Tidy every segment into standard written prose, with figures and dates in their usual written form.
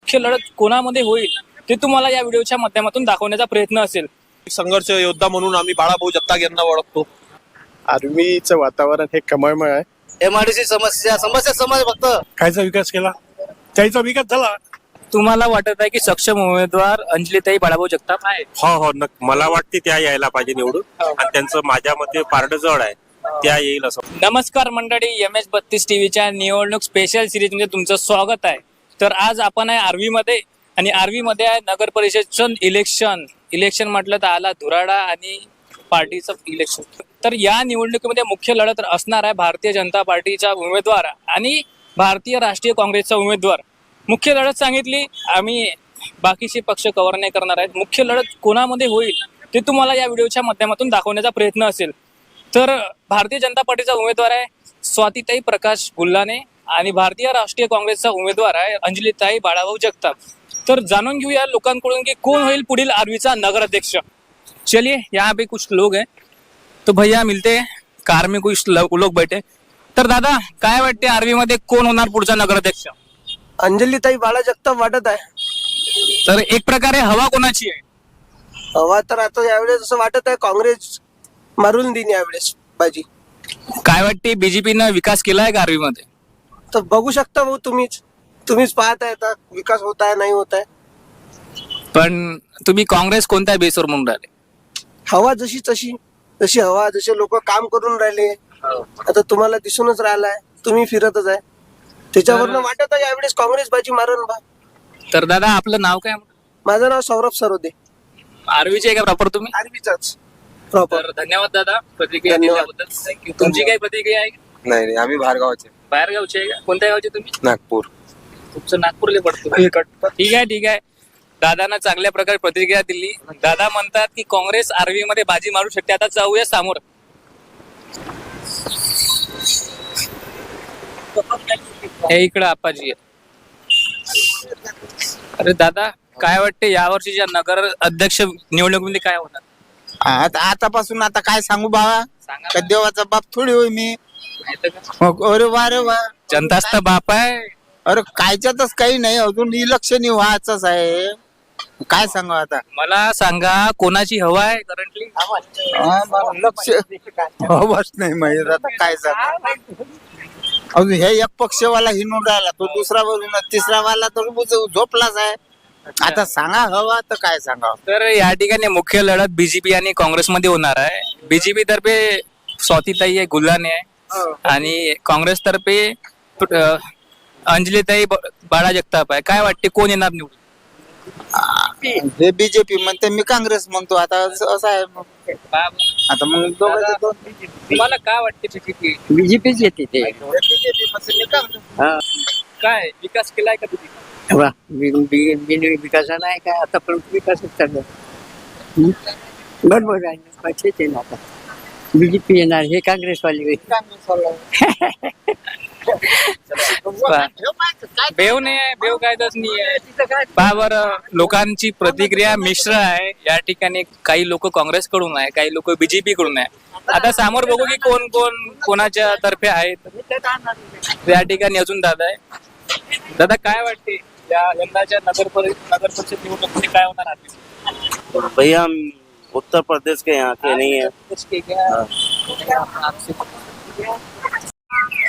मुख्य लढत कोणामध्ये होईल ते तुम्हाला या व्हिडिओच्या माध्यमातून दाखवण्याचा प्रयत्न असेल. संघर्ष योद्धा म्हणून आम्ही बाळाभाऊ जगताप यांना ओळखतो. आर्मीचं वातावरण हे कमळमय आहे. एमआयडीसी समस्या समाज फक्त कायचा विकास केला, त्याचा विकास झाला. तुम्हाला वाटत आहे की सक्षम उमेदवार अंजलीताई बाळाभाऊ जगताप आहे? हो मला वाटते त्या यायला पाहिजे निवडून आणि त्यांचं माझ्या मते पारड जड आहे, त्या येईल असं. नमस्कार मंडळी, MH32 टीव्हीच्या निवडणूक स्पेशल सिरीज मध्ये तुमचं स्वागत आहे. तर आज आपण आहे आर्वीमध्ये आणि आर्वीमध्ये आहे नगर परिषदचं इलेक्शन म्हटलं तर आला धुराडा आणि पार्टीचं इलेक्शन. तर या निवडणुकीमध्ये मुख्य लढत असणार आहे भारतीय जनता पार्टीचा उमेदवार आणि भारतीय राष्ट्रीय काँग्रेसचा उमेदवार. मुख्य लढत सांगितली, आम्ही बाकीचे पक्ष कव्हर नाही करणार आहेत. मुख्य लढत कोणामध्ये होईल ते तुम्हाला या व्हिडिओच्या माध्यमातून दाखवण्याचा प्रयत्न असेल. तर भारतीय जनता पार्टीचा उमेदवार आहे स्वातीताई प्रकाश गुल्हाने आणि भारतीय राष्ट्रीय काँग्रेसचा उमेदवार आहे अंजलीताई बाळाभाऊ जगताप. तर जाणून घेऊया लोकांकडून की कोण होईल पुढील आर्वीचा नगराध्यक्ष. चलिए यहाँ पे कुछ लोग हैं तो भैया मिलते हैं, कार में कुछ लोग बैठे. तर दादा काय वाटते आर्वीमध्ये कोण होणार पुढचा नगराध्यक्ष? अंजलीताई बाळा जगताप वाटत आहे. तर एक प्रकारे हवा कोणाची आहे? हवा तर आता यावेळेस असं वाटत आहे काँग्रेस मारून देईन यावेळेस बाजी. काय वाटते बीजेपीनं विकास केलाय का आर्वीमध्ये? तर बघू शकता भाऊ, तुम्हीच पाहत आहे आता विकास होत आहे नाही होत आहे. पण तुम्ही काँग्रेस कोणत्या बेसवर म्हणून राहिले? हवा जशी हवा जसे लोक काम करून राहिले आता तुम्हाला दिसूनच राहिलाय, तुम्ही फिरतच आहे त्याच्यावरनं वाटत आहे यावेळेस काँग्रेस बाजी मारण बा. तर दादा आपलं नाव काय? माझं नाव सौरभ सरोदे, आर्वीचे आहे का प्रॉपर तुम्ही? आर्मीचाच प्रॉपर. तर धन्यवाद दादा प्रतिक्रिया धन्यवाद. दिल्याबद्दल. थँक्यू. तुमची काय प्रतिक्रिया आहे? नाही आम्ही बाहेर गावाचे, बाहेर गावचे आहे का? कोणत्या गावचे तुम्ही? नागपूर. तुमचं नागपूरला पडतो. ठीक आहे. दादांना चांगल्या प्रकारे प्रतिक्रिया दिली. दादा म्हणतात की काँग्रेस आर्वीमध्ये बाजी मारू शकते. आता जाऊया समोर. हे इकडं आपाजी आहे. अरे दादा काय वाटते यावर्षीच्या नगर अध्यक्ष निवडणुकीमध्ये काय होणार? आतापासून आता काय सांगू बाबा, सांगा. का देवाचा बाप थोडी होय मी. माहिती का? अरे वा जनताच तर बाप आहे. अरे कायच्यातच काही नाही, अजून इलेक्शन व्हायचंच आहे. काय सांगू आता, मला सांगा कोणाची हवा आहे करंटली? लक्ष हवंच नाही माहित आता काय सांगू. अजून हे एक पक्षवाला हिंडून राहिला, तो दुसरा वरून तिसरा वाला तर झोपलाच आहे. आता सांगा हवा तर काय सांगा. तर या ठिकाणी मुख्य लढत बीजेपी आणि काँग्रेसमध्ये होणार आहे. बीजेपी तर्फे स्वातीताई गुल्हाने आहे आणि काँग्रेस तर्फे अंजलीताई बाळा जगताप आहे. काय वाटते कोण येणार निवडून? हे बीजेपी म्हणते, मी काँग्रेस म्हणतो. आता असं आहे मग. आता मग दोघांचे दोन. तुम्हाला काय वाटते बीजेपी? बीजेपीच येते ते. बीजेपी म्हणते, मी काँग्रेस. काय विकास केलाय का बीजेपी? विकास नाही काय आता पण विकासच चालू आहे. बरोबर आहे ना, पाचशेच येणार आता. बीजेपी येणार, हे काँग्रेसवाले. बेव नाही आहे, बेव कायदाच नाही आहे. बाबर लोकांची प्रतिक्रिया मिश्र आहे. या ठिकाणी काही लोक काँग्रेस कडून आहे, काही लोक बीजेपी कडून आहे. आता समोर बघू की कोण कोणाच्या तर्फे आहेत. या ठिकाणी अजून दादा आहे. दादा काय वाटते या यंदाच्या नगर परिषद निवडणुकीमध्ये काय होणार आहे? भैया हम उत्तर प्रदेश के यहाँ के नहीं है.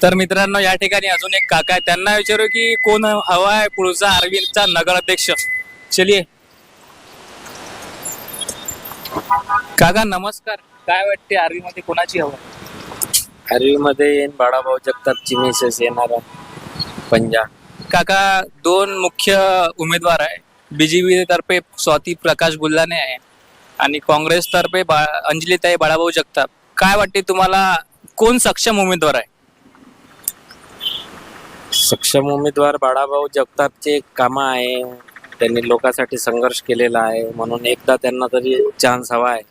तर मित्रांनो या ठिकाणी अजून एक काका आहे, त्यांना विचारू की कोण हवा आहे पुढचा आर्वीचा नगराध्यक्ष. चलिए काका नमस्कार, काय वाटते आर्वीमध्ये कोणाची हवा? आर्वीमध्ये बाळाभाऊ जगतापची मिसेस येणार पंजा. काका दोन मुख्य उमेदवार आहे. बीजेपी तर्फे स्वाती प्रकाश गुल्हाने आहे आणि काँग्रेस तर्फे अंजलीताई बाळाभाऊ जगताप. काय वाटते तुम्हाला कोण सक्षम उमेदवार आहे? सक्षम उमेदवार बाळाभाऊ जगतापचे काम आहे, त्यांनी लोकांसाठी संघर्ष केलेला आहे, म्हणून एकदा त्यांना तरी चान्स हवा आहे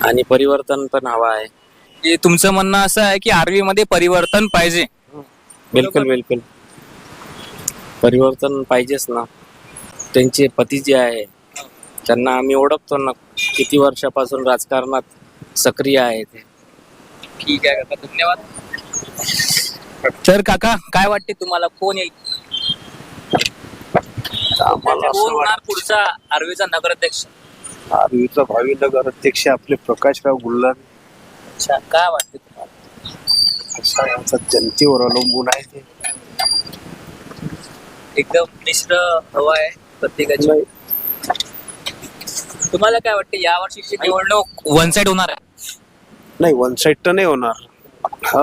आणि परिवर्तन पण हवा आहे. हे तुमचं म्हणणं असं आहे की आर्वीमध्ये परिवर्तन पाहिजे? बिलकुल परिवर्तन पाहिजेच ना. त्यांचे पती जे आहे त्यांना आम्ही ओळखतो ना, किती वर्षापासून राजकारणात सक्रिय आहे ते. ठीक आहे काका, धन्यवाद. तर काका काय वाटते तुम्हाला कोण येईल? आम्हाला कोण होणार पुढचा आर्वीचा नगराध्यक्ष? आर्वीचा भावी नगर अध्यक्ष आपले प्रकाशराव गुल्हार. अच्छा, काय वाटते तुम्हाला? असा यांचा जनतेवर अवलंबून आहे ते. एकदम मिश्र हवा आहे प्रत्येकाची. तुम्हाला काय वाटते या वर्षीची निवडणूक वन साइड होणार आहे? नाही, वन साइड तर नाही होणार. हा,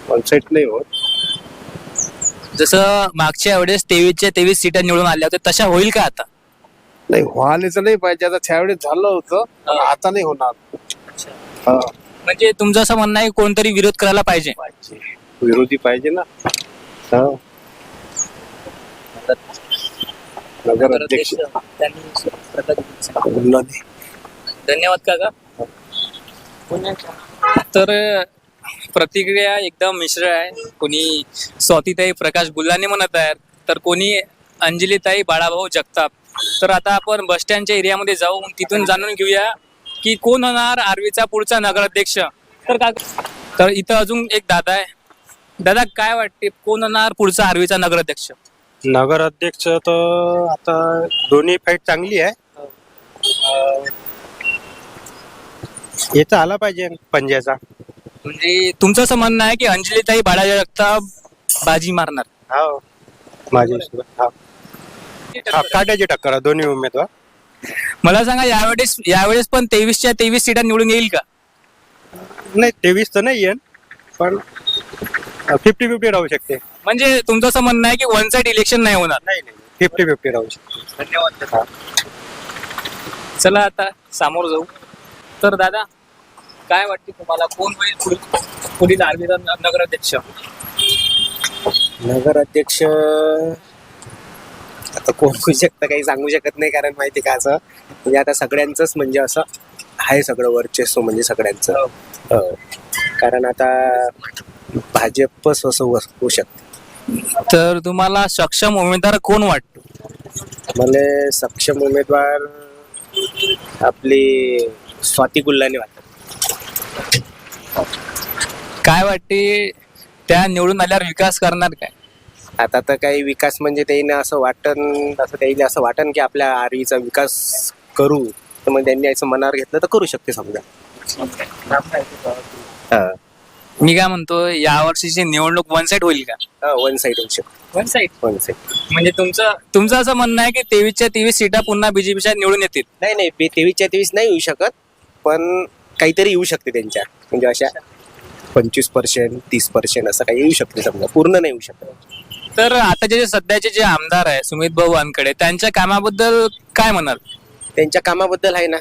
वन साइड नाही होत. जसं मागच्या वेळेस 23च्या 23 सीटा निवडून आल्या होत्या तशा होईल का आता? नाही, व्हायलाच नाही पाहिजे. आता त्यावेळेस झालं होतं, पण आता नाही होणार. हा, म्हणजे तुमचं असं म्हणणं आहे कोणतरी विरोध करायला पाहिजे? विरोधी पाहिजे ना. हा, नगर अध्यक्ष गुल्हाने. धन्यवाद काका. तर प्रतिक्रिया एकदम मिश्र आहे. कोणी स्वातीताई प्रकाश गुल्हाने म्हणत आहेत, तर कोणी अंजलीताई बाळाभाऊ जगताप. तर आता आपण बस स्टँडच्या एरियामध्ये जाऊन तिथून जाणून घेऊया की कोण होणार आर्वीचा पुढचा नगराध्यक्ष. तर इथं अजून एक दादा आहे. दादा, काय वाटते कोण होणार पुढचा आर्वीचा नगराध्यक्ष? नगर अध्यक्ष तर आता दोन्ही फाईट चांगली आहे. याचा आला पाहिजे पंजाचा. म्हणजे तुमचं असं म्हणणं आहे की अंजलीताई बाळाभाऊ जगताप बाजी मारणार? हो, माझी काट्याची टक्कर आहे दोन्ही उमेदवार. मला सांगा, यावेळेस पण 23च्या 23 सीटा निवडून येईल का? नाही, 23 तर नाही येईल, पण 50-50 राहू शकते. म्हणजे तुमचं असं म्हणणं आहे की वन साइड इलेक्शन नाही होणार? नाही, 50-50 राहू शकते. धन्यवाद. चला आता समोर जाऊ. तर दादा, काय वाटते तुम्हाला कोण होईल पुढील आर्वीचा नगराध्यक्ष? नगराध्यक्ष आता कोण होऊ शकतं काही सांगू शकत नाही, कारण माहिती का असं म्हणजे आता सगळ्यांचंच म्हणजे असं आहे सगळं वर्चस्व म्हणजे सगळ्यांचं. कारण आता भाजपच असं होऊ शकतं. तर तुम्हाला सक्षम उमेदवार कोण वाटतो? मला सक्षम उमेदवार आपली स्वाती गुल्हाने वाटतं. काय वाटते त्या निवडून आल्यावर विकास करणार काय? आता तर काही विकास म्हणजे त्याने असं वाटन की आपल्या आर्वीचा विकास करू, तर मग त्यांनी असं मनावर घेतलं तर करू शकते समजा. मी काय म्हणतो, या वर्षीची निवडणूक वन साइड होईल का? वन साईड होऊ शकते. वन साइड वन साईड म्हणजे तुमचं असं म्हणणं आहे की 23च्या 23 सीटा पुन्हा बीजेपीच्या निवडून येतील? नाही 23च्या 23 नाही येऊ शकत, पण काहीतरी येऊ शकते त्यांच्या म्हणजे अशा 25%, 30% असं काही येऊ शकते समजा, पूर्ण नाही येऊ शकत. तर आताचे जे सध्याचे जे आमदार आहे सुमित भाऊ वानखडे, त्यांच्या कामाबद्दल काय म्हणाल? त्यांच्या कामाबद्दल आहे ना,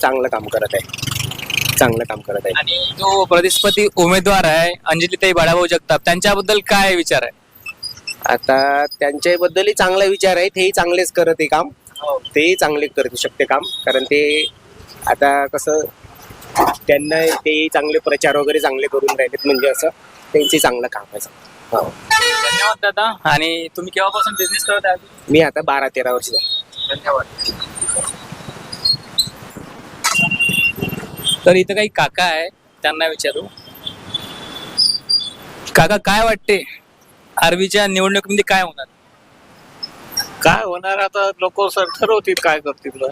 चांगलं काम करत आहे. आणि जो प्रतिस्पर्धी उमेदवार आहे अंजलीताई बाळाभाऊ जगताप, त्यांच्याबद्दल काय विचार आहे? आता त्यांच्याबद्दलही चांगला विचार आहे. तेही चांगलेच करत आहे काम. तेही चांगले करू शकते काम, कारण ते आता कसं त्यांना ते चांगले प्रचार वगैरे चांगले करून राहिलेत, म्हणजे असं त्यांचे चांगलं काम आहे. धन्यवाद दादा. आणि तुम्ही केव्हापासून बिझनेस करत आहात? मी आता 12-13 वर्ष झाले. धन्यवाद. तर इथं काही काका आहे, त्यांना विचारू. काका, काय वाटते आर्वीच्या निवडणुकीमध्ये काय होणार? काय होणार आता लोक ठरवतील काय करतील.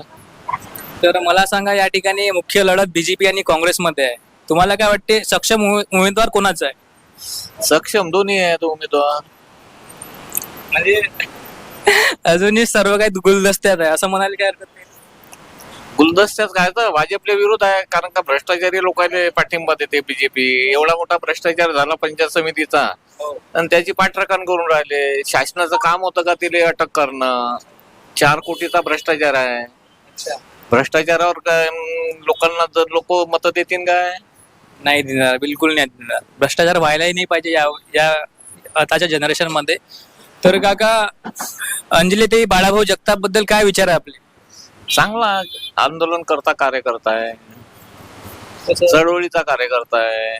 तर मला सांगा, या ठिकाणी मुख्य लढत बीजेपी आणि काँग्रेसमध्ये आहे. तुम्हाला काय वाटते सक्षम उमेदवार कोणाचा आहे? सक्षम दोन्ही आहेत उमेदवार. म्हणजे अजूनही सर्व काही गुलदस्त्यात आहे असं म्हणायला काय हरकत नाही. गुलदस्त्यात काय तर भाजपला विरोध आहे, कारण का भ्रष्टाचारी लोकांना पाठिंबा देते बीजेपी. एवढा मोठा भ्रष्टाचार झाला पंचायत समितीचा, आणि त्याची पाठराखण करून राहिले. शासनाचं काम होतं का तिला अटक करणं? 4 कोटीचा भ्रष्टाचार आहे. भ्रष्टाचारावर काय लोकांना जर लोक मत देतील काय? नाही देणार, बिलकुल नाही देणार. भ्रष्टाचार व्हायलाही नाही पाहिजे या आताच्या जनरेशन मध्ये. तर काका, अंजलीताई बाळाभाऊ जगताप बद्दल काय विचार आहे आपले? चांगला आंदोलन करता कार्यकर्ता आहे, चळवळीचा कार्यकर्ता आहे,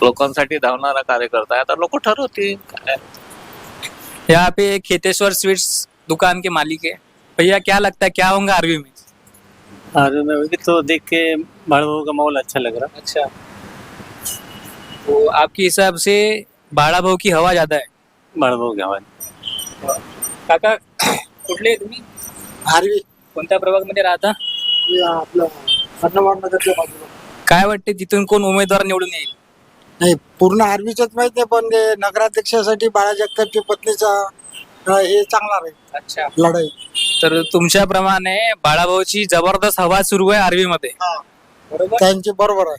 लोकांसाठी धावणारा कार्यकर्ता है. आता लोग ठरवतील काय. यहाँ पे खेतेश्वर स्वीट्स दुकान के मालिक है भैया, क्या लगता है क्या होगा आरवी में? आरवी में होगी तो देख के बाड़ाभाऊ का माहौल अच्छा लग रहा. अच्छा, तो आपके हिसाब से बाड़ा भाऊ की हवा ज्यादा है? बाड़ाभाऊ की हवा. काका कुठले तुम्ही आरवी कोणत्या प्रभागामध्ये राहता? आपलं नगरच्या बाजूला काय वाटते तिथून कोण उमेदवार निवडून येईल? नाही पूर्ण आर्मीच माहित नाही, पण ते नगराध्यक्षासाठी बाळा जगतापची पत्नीचा हे चांगला राहील अच्छा, लढाई. तर तुमच्याप्रमाणे बाळाभाऊची जबरदस्त हवा सुरू आहे आर्वी मध्ये, बरोबर? त्यांची बरोबर आहे.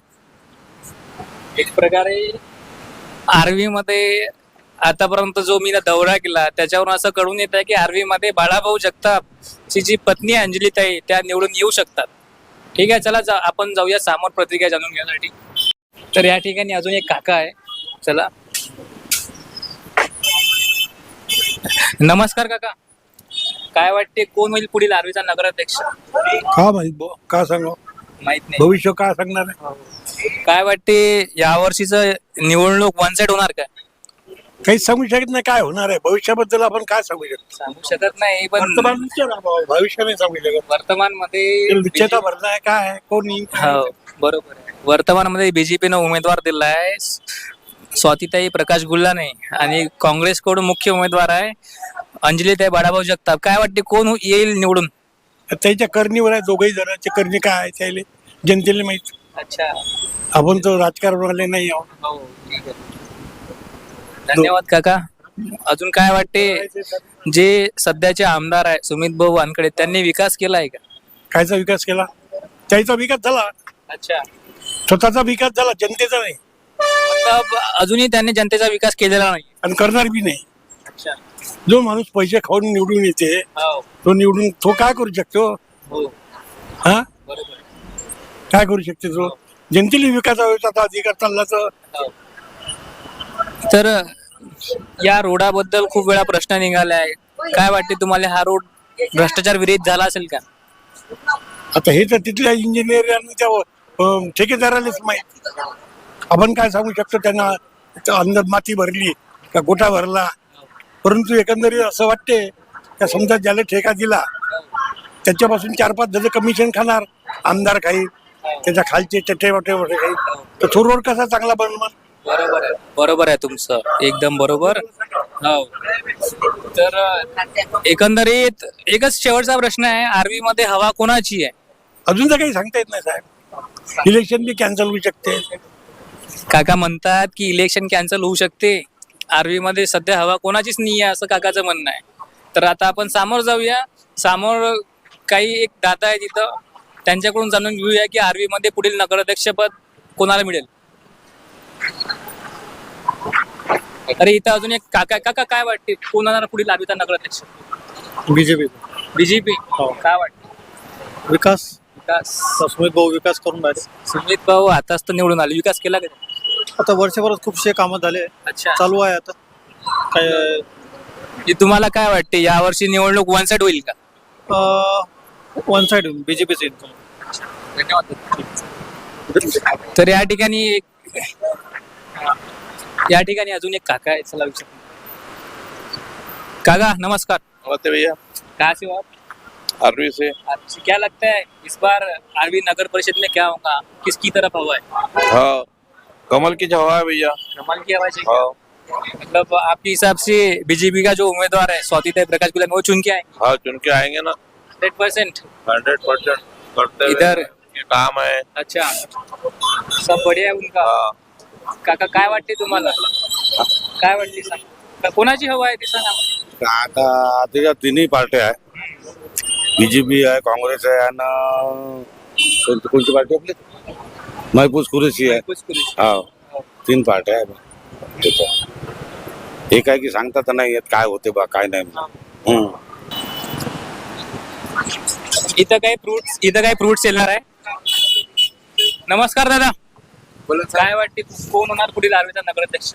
एक प्रकारे आर्वी मध्ये आतापर्यंत जो मी दौरा केला त्याच्यावरून असं कळून येत आहे की आर्वी मध्ये बाळाभाऊ जगतापची जी पत्नी अंजलीताई त्या निवडून येऊ शकतात. ठीक आहे, चला आपण जाऊया समोर प्रतिक्रिया जाणून घेण्यासाठी. तर या ठिकाणी अजून एक काका आहे, चला. नमस्कार काका, काय वाटते कोण होईल पुढील आर्वीचा नगराध्यक्ष? का माहित का सांगू, माहित नाही. भविष्य काय सांगणार आहे? काय वाटते यावर्षीच निवडणूक वन साइड होणार का? काहीच सांगू शकत नाही काय होणार आहे. भविष्याबद्दल आपण काय सांगू शकतो? सांगू शकत नाही, पण भविष्य नाही सांगू शकत. वर्तमान मध्ये निश्चिता भरणं आहे काय आहे कोणी. हो बरोबर आहे. वर्तमानामध्ये बीजेपीनं उमेदवार दिला आहे स्वातीताई प्रकाश गुल्हाने आणि काँग्रेसकडून मुख्य उमेदवार आहे अंजलीताई बाळाभाऊ जगताप. काय वाटते कोण येईल निवडून? त्याच्या करणीवर आहे, दोघही जणांची करणी काय आहे त्याला जनतेला माहित. अच्छा, आपण तो राजकारणावाले नाही आहोत. हो ठीक आहे. धन्यवाद काका. अजून काय वाटते जे सध्याचे आमदार आहे सुमित भाऊ वानकडे त्यांनी विकास केला आहे का? कायचा विकास केला? त्याचा विकास झाला, अच्छा, स्वतःचा विकास झाला, जनतेचा नाही. मतलब अजूनही त्यांनी जनतेचा विकास केलेला नाही आणि करणार बी नाही. अच्छा, जो माणूस पैसे खाऊन निवडून येते हो तो निवडून तो काय करू शकतो? हो हा, बरोबर. काय करू शकते तो? जनतेला विकासाचा अधिकार चालला तर. तर या रोडाबद्दल खूप वेळा प्रश्न निघाले आहे. काय वाटते तुम्हाला हा रोड भ्रष्टाचार विरहित झाला असेल का? आता हे तर तिथल्या इंजिनियर आणि त्या ठेकेदारालाच माहित. आपण काय सांगू शकतो? त्यांना अंदर माती भरली का गोठा भरला. परंतु एकंदरीत असं वाटते का समजा ज्याला ठेका दिला त्याच्यापासून 4-5 जण कमिशन खाणार, आमदार काही त्याच्या खालचे चटे वटे काही, तर तो रोड कसा चांगला बनणार? बरोबर आहे, बरोबर आहे तुमचं, एकदम बरोबर. हो, तर एकंदरीत एकच शेवटचा प्रश्न आहे, आर्वी मध्ये हवा कोणाची आहे? अजून तर काही सांगता येत नाही साहेब. इलेक्शन बी कॅन्सल होऊ शकते. काका म्हणतात की इलेक्शन कॅन्सल होऊ शकते, आर्वी मध्ये सध्या हवा कोणाचीच नाही आहे असं काकाचं म्हणणं आहे. तर आता आपण समोर जाऊया. समोर काही एक दादा आहे तिथं, त्यांच्याकडून जाणून घेऊया की आर्वी मध्ये पुढील नगराध्यक्षपद कोणाला मिळेल. अरे इथं अजून एक काका. काका काय वाटते कोणाला पुढील आर्वीचा नगराध्यक्ष? BJP BJP. काय वाटते? विकास विकास. सुमित भाऊ विकास करून राहिले. सुमित भाऊ आताच तर निवडून आले, विकास केला का? आता वर्षभरात खूपशे कामं झाले, अच्छा, चालू आहे आता काय. हे तुम्हाला काय वाटते यावर्षी निवडणूक वन साइड होईल का? वन साइड बीजेपीचे. धन्यवाद. तर या ठिकाणी अजून एक काका आहे, चला विचार. काका नमस्कार. नमस्ते भैया, कहाँ से हो आप? आर्वी से. आपसे क्या लगता है इस बार आर्वी नगर परिषद में क्या होगा, किसकी तरफ हवा है? हाँ, कमल की हवा है भैया. कमल की आवाज है क्या? मतलब आपके हिसाब से बीजेपी का जो उम्मीदवार है स्वातीताई प्रकाश गुलाम वो चुन के आएंगे? हाँ, चुन के आएंगे ना. 100%. 100% करते इधर ये काम है. अच्छा, सब बढ़िया आहे उनका. काका काय वाटते तुम्हाला? काय वाटते सांग, कोणाची हवा आहे ते सांगा. आता त्याच्या तिन्ही पार्ट्या आहे, बीजेपी आहे, काँग्रेस आहे आणि कोणती पार्टी आपली महफूज कुरेशी आहे. हा, 3 पार्ट्या आहे त्याच्यात. हे काय की सांगता तर नाही येत काय होते बा काय नाही. इथं काही फ्रुट्स येणार आहे. नमस्कार दादा, काय वाटते कोण होणार पुढील आर्वीचा नगराध्यक्ष?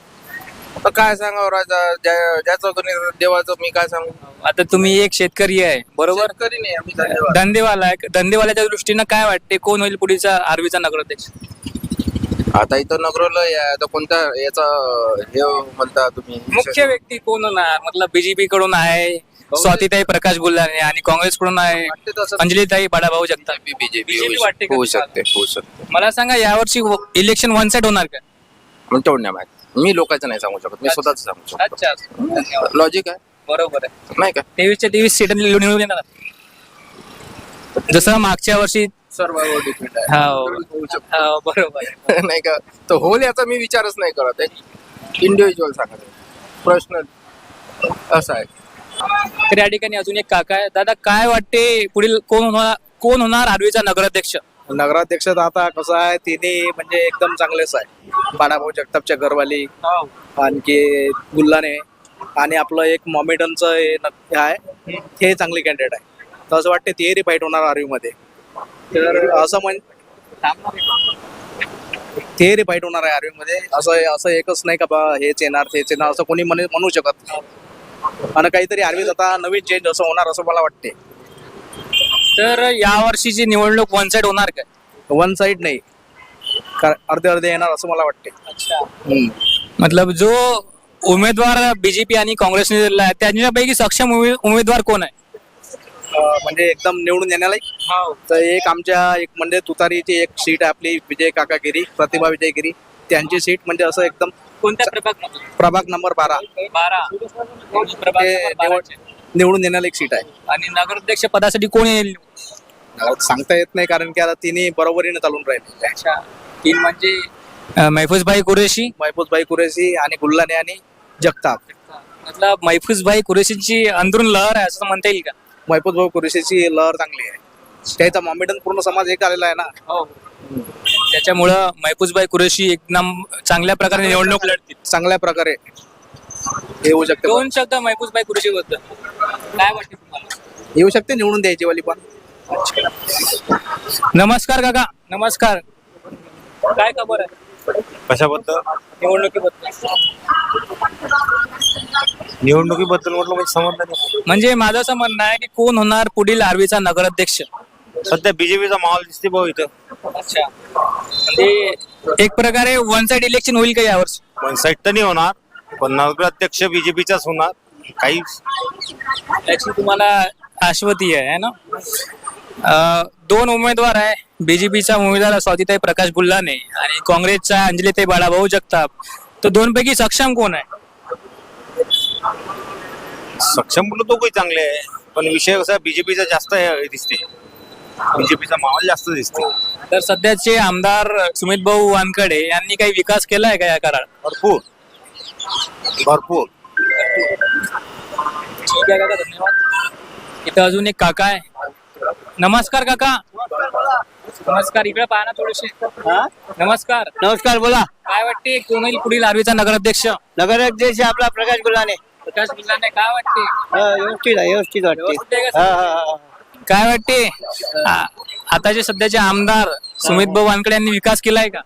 काय सांगावं राजा, ज्याचं देवाचं मी काय सांगू. आता तुम्ही एक शेतकरी आहे बरोबर, शेतकरी नाही आम्ही धन्यवाद. धंदेवाला आहे. धंदेवाल्याच्या दृष्टीनं काय वाटते कोण होईल पुढीलचा आर्वीचा नगराध्यक्ष? आता इथं नगरला आता कोणता याचा हे म्हणता तुम्ही, मुख्य व्यक्ती कोण होणार? मतलब बीजेपी कडून आहे स्वातीताई प्रकाश गुल्हाने आणि काँग्रेस कडून आहे अंजलीताई बाळाभाऊ जगताप. बीजेपी बीजेपी वाटते का होऊ तुम्हाला? शकते, होऊ शकते. मला सांगा यावर्षी इलेक्शन वन साइड होणार का? तेवढं नाही माहित, मी लोकांचं नाही सांगू शकत, मी स्वतःच सांगू शकतो. अच्छा, धन्यवाद. लॉजिक आहे. बरोबर आहे. नाही का? 23 सीट निवडून येणार जसं मागच्या वर्षी. सर्वांवर डिपेंड आहे. हो बरोबर आहे. नाही का? तर होल याचा मी विचारच नाही करत आहे, इंडिव्हिज्युअल सांगत आहे, प्रश्न असा आहे. तर या ठिकाणी अजून एक काका आहे. दादा काय वाटते पुढील कोण होणार आर्वीचा नगराध्यक्ष? नगराध्यक्ष आता कसं आहे, तिने म्हणजे एकदम चांगलेच आहे. बाळाभाऊ जगतापच्या घरवाली, आणखी गुल्हाने आणि आपलं एक मॉमेडनचं हे आहे, हे चांगले कॅन्डिडेट आहे. तर असं वाटते ते फाईट होणार आर्वीमध्ये. तर असं ते फाईट होणार आहे आर्वीमध्ये. असं एकच नाही का बा हेच येणार असं कोणी म्हणू शकत नाही. आणि काहीतरी आर्वीत आता नवीन चेंज असं होणार असं मला वाटते. तर या वर्षीची निवडणूक वन साइड होणार काय? वन साइड नाही, अर्धे येणार असं मला वाटते. मतलब जो उमेदवार बीजेपी आणि काँग्रेसने दिला आहे त्यांच्यापैकी सक्षम उमेदवार कोण आहे? म्हणजे एकदम निवडून येण्याला तर एक म्हणजे तुतारीची एक सीट आहे आपली, विजय काकागिरी, प्रतिभा विजयगिरी, त्यांची सीट म्हणजे असं एकदम. कोणत्या प्रभाग नंबर 12 निवडून येण्याला एक सीट आहे. आणि नगराध्यक्ष पदासाठी कोण येईल? सांगता येत नाही, कारण की आता तिन्ही बरोबरीने चालून राहिले. तीन म्हणजे महफूजभाई कुरेशी आणि गुल्हाने आणि जगताप. मतलब महफूजभाई कुरेशीची अंदरून लहर आहे असं म्हणता येईल का? महफूजभाऊ कुरेशीची लहर चांगली आहे. त्याचा मॉमेडन पूर्ण समाज एक आलेला आहे ना. त्याच्यामुळं महफूजभाई कुरेशी एकदम चांगल्या प्रकारे निवडणूक लढतील. चांगल्या प्रकारे येऊ शकते. दोन शब्द महफूजभाई कुरेशी बद्दल काय वाटते तुम्हाला? येऊ शकते निवडून द्यायची वाली पण. नमस्कार काका. नमस्कार. काय खबर आहे कशाबद्दल? निवडणुकीबद्दल म्हटलं म्हणजे समजलं नाही. म्हणजे माझं असं म्हणणं आहे की कोण होणार पुढील आर्वीचा नगराध्यक्ष? सध्या बीजेपीचा माहोल दिसते भाऊ इथं. अच्छा, म्हणजे एक प्रकारे वन साइड इलेक्शन होईल का यावर्षी? वन साईड तर नाही होणार, पण नगराध्यक्ष बीजेपीचाच होणार. काही याची तुम्हाला आश्वती आहे ना? दोन उमेदवार आहे. बीजेपीचा उमेदवार स्वातीताई प्रकाश गुल्हाने आणि काँग्रेसचा अंजलीताई बाळाभाऊ जगताप. तर दोन पैकी सक्षम कोण आहे? सक्षम बोलतो तो काही चांगले आहे, पण विषय कसा बीजेपीचा जास्त दिसते. बीजेपीचा माहोल जास्त दिसते. तर सध्याचे आमदार सुमित भाऊ वानकडे यांनी काही विकास केलाय का या काळात? भरपूर. ठीक आहे काका, धन्यवाद. इथं अजून एक काका आहे. नमस्कार काका. नमस्कार. इकडे पाहा ना थोडेसे. नमस्कार. नमस्कार, बोला. काय वाटते कोण होईल पुढील आर्वीचा नगराध्यक्ष? नगराध्यक्ष आपला प्रकाश गुल्हाने. प्रकाश गुल्हाने. काय वाटते? व्यवस्थित वाटते. काय वाटते आताचे सध्याचे आमदार सुमित भाऊ वानकडे यांनी विकास केलाय का?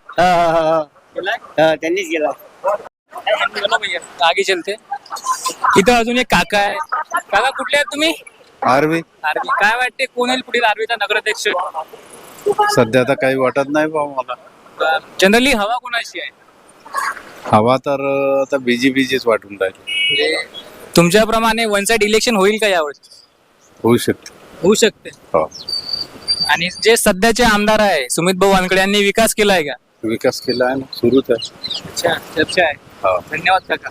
त्यांनीच केला. आगे चलते. इथं अजून एक काका आहे. काका कुठले आहेत तुम्ही? आर्वी. काय वाटते कोण होईल पुढील आर्वीचा नगराध्यक्ष? सध्या तर काही वाटत नाही भाऊ मला. जनरली हवा कोणाची आहे? हवा तर आता बीजेपीचीच वाटून राहिली. तुमच्याप्रमाणे वन साइड इलेक्शन होईल का यावर्षी? होऊ शकते. हो. आणि जे सध्याचे आमदार आहे सुमित भाऊ वानकडे यांनी विकास केलाय का? विकास केला आहे ना, सुरूच आहे. अच्छा, चर्चा है. हाँ. धन्यवाद काका.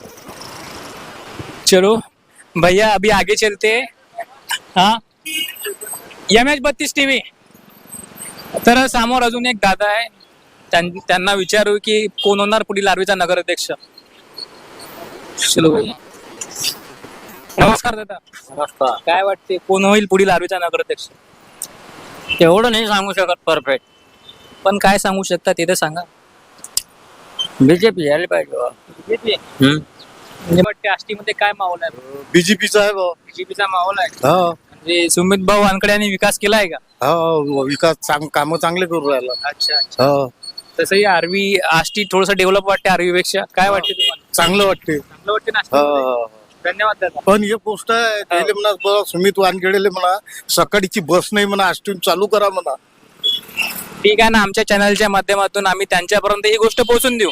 चलो भैया अभी आगे चलते. हाँ, MH32 TV. तर समोर अजून एक दादा आहे. त्यांना विचारू की कोण होणार पुढील आर्वीचा नगराध्यक्ष. चलो भैया. नमस्कार दादा. नमस्कार. काय वाटते कोण होईल पुढील आर्वीचा नगराध्यक्ष? एवढं नाही सांगू शकत परफेक्ट. पण काय सांगू शकता ते तर सांगा. बीजेपी यायला पाहिजे. बीजेपी म्हणजे वाटते आष्टीमध्ये काय माहोल आहे? बीजेपीचा आहे भाऊ. बीजेपीचा माहोल आहे. हो. म्हणजे सुमित भाऊ वानकडे यांनी विकास केलाय का? हो, विकास काम चांगले करू राहिला. अच्छा. हो. तसंही आर्वी आष्टी थोडस डेव्हलप वाटते आर्वी पेक्षा. काय वाटते तुम्हाला? चांगलं वाटते. चांगलं वाटते ना? धन्यवाद दादा. पण एक गोष्ट आहे, त्याले म्हणा सुमित वानखेडेले म्हणा सकाळीची बस नाही म्हणा, आष्टीहून चालू करा म्हणा. ठीक आहे ना, आमच्या चॅनलच्या माध्यमातून आम्ही त्यांच्यापर्यंत ही गोष्ट पोहोचून देऊ.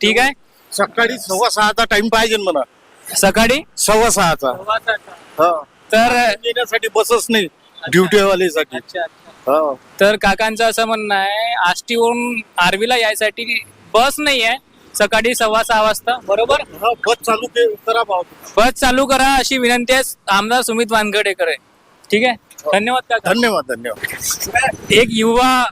ठीक आहे. सकाळी 6:15चा टाइम पाहिजे म्हणा. सकाळी 6:15चा. तर येण्यासाठी बसच नाही ड्युटीवालेसाठी. तर काकांचं असं म्हणणं आहे आष्टीवरून आर्वीला यायसाठी बस नाही आहे, सकाळी 6:15 वाजता, बरोबर? बस चालू करा भाऊ. बस चालू करा अशी विनंती आहे आमदार सुमित वानखेडेकर आहे. ठीक आहे, धन्यवाद काका. धन्यवाद. एक युवा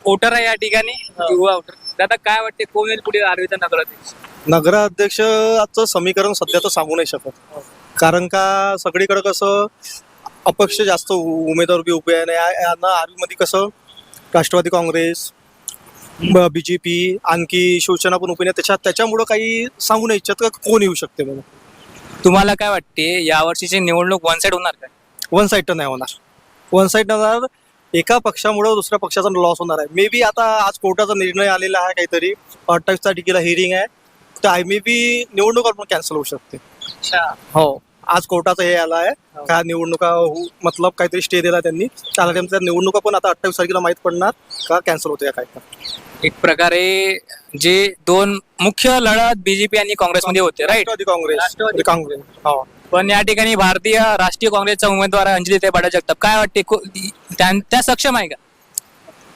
वोटर आहे या ठिकाणी, युवा वोटर. दादा काय वाटते, कोण येईल पुढे आर्वीचा नगराध्यक्ष? नगराध्यक्षाचं समीकरण सध्या तर सांगू नाही शकत, कारण का सगळीकडे कसं अपक्ष जास्त उमेदवार उभे आहे. यांना आर्वीमध्ये कसं राष्ट्रवादी काँग्रेस, बीजेपी, आणखी शिवसेना पण उभी आहे. त्याच्यामुळं काही सांगू नाही इच्छित का कोण येऊ शकते म्हणून. तुम्हाला काय वाटते यावर्षीची निवडणूक वन साइड होणार काय? वन साईड तर नाही होणार. वन साईड होणार, एका पक्षामुळे दुसऱ्या पक्षाचा लॉस होणार आहे. मे बी आता आज कोर्टाचा निर्णय आलेला आहे, काहीतरी 28 तारखेला हिअरिंग आहे, तर मे बी निवडणूक आपण कॅन्सल होऊ शकते. हो, आज कोर्टाचा हे आला आहे का निवडणुका मतलब काहीतरी स्टे दिला त्यांनी. त्या निवडणुका पण आता 28 तारखेला माहीत पडणार का कॅन्सल होते काय. एक प्रकारे जे दोन मुख्य लढत बीजेपी आणि काँग्रेसमध्ये होते, राईट? राष्ट्रवादी काँग्रेस. हो, पण या ठिकाणी भारतीय राष्ट्रीय काँग्रेसचा उमेदवार अंजलीताई बाळा जगताप. काय वाटते, त्या सक्षम आहे का?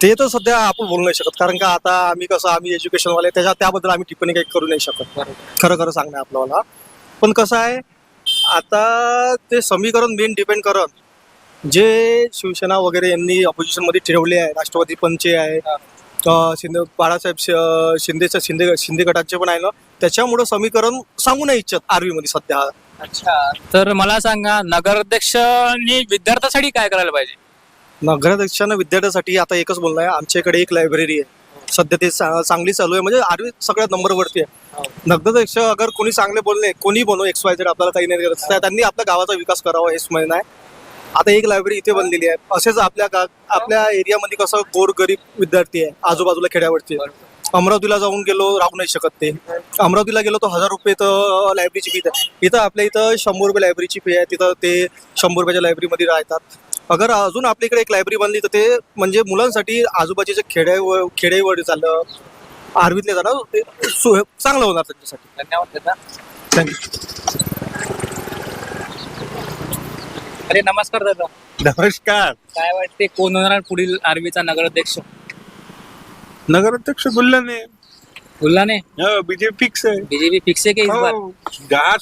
ते तर सध्या आपण बोलू नाही शकत, कारण का आता आम्ही एज्युकेशनवाले त्याबद्दल आम्ही टिप्पणी काही करू नाही शकत. खरं सांगणं आपल्याला. पण कसं आहे, आता ते समीकरण मेन डिपेंड करत जे शिवसेना वगैरे यांनी ऑपोजिशन मध्ये ठेवले आहे, राष्ट्रवादी पंचे आहे, बाळासाहेब शिंदे गटाचे पण आहे ना, त्याच्यामुळे समीकरण सांगू नाही इच्छित आर्वीमध्ये सध्या. अच्छा, तर मला सांगा, नगराध्यक्षांनी विद्यार्थ्यांसाठी काय करायला पाहिजे? नगराध्यक्षांना विद्यार्थ्यांसाठी आता एकच बोलणं आहे, आमच्याकडे एक लायब्ररी आहे सध्या, ते चांगली चालू आहे, म्हणजे आर्वी सगळ्यात नंबरवरती आहे. नगराध्यक्ष अगर कोणी चांगले बोलणे, कोणी बनव XYZ, आपल्याला काही नाही करत, त्यांनी आपल्या गावाचा विकास करावा हेच म्हणणं आहे. आता एक लायब्ररी इथे बनलेली आहे. असेच आपल्या एरियामध्ये कसं गोरगरीब विद्यार्थी आहे आजूबाजूला खेड्यावरती. अमरावतीला जाऊन गेलो, राहू नाही शकत ते. अमरावतीला गेलो तर 1000 रुपये तर लायब्ररीची फी आहे. इथं आपल्या इथं 100 रुपये लायब्ररीची फी आहे, तिथं ते 100 रुपयाच्या लायब्ररीमध्ये राहतात. अगर अजून आपल्या इकडे एक लायब्ररी बनली तर ते म्हणजे मुलांसाठी आजूबाजूचे खेडेवर झालं, आर्वीतले झालं, ते चांगलं होणार त्यांच्यासाठी. धन्यवाद दादा. थँक्यू. अरे नमस्कार दादा. नमस्कार. काय वाटते, कोण होणार पुढील आर्वीचा नगराध्यक्ष? नगराध्यक्ष गुल्हाने. गुल्हाने? बीजेपी फिक्स है. बीजेपी फिक्स है क्या इस बार? जहाँ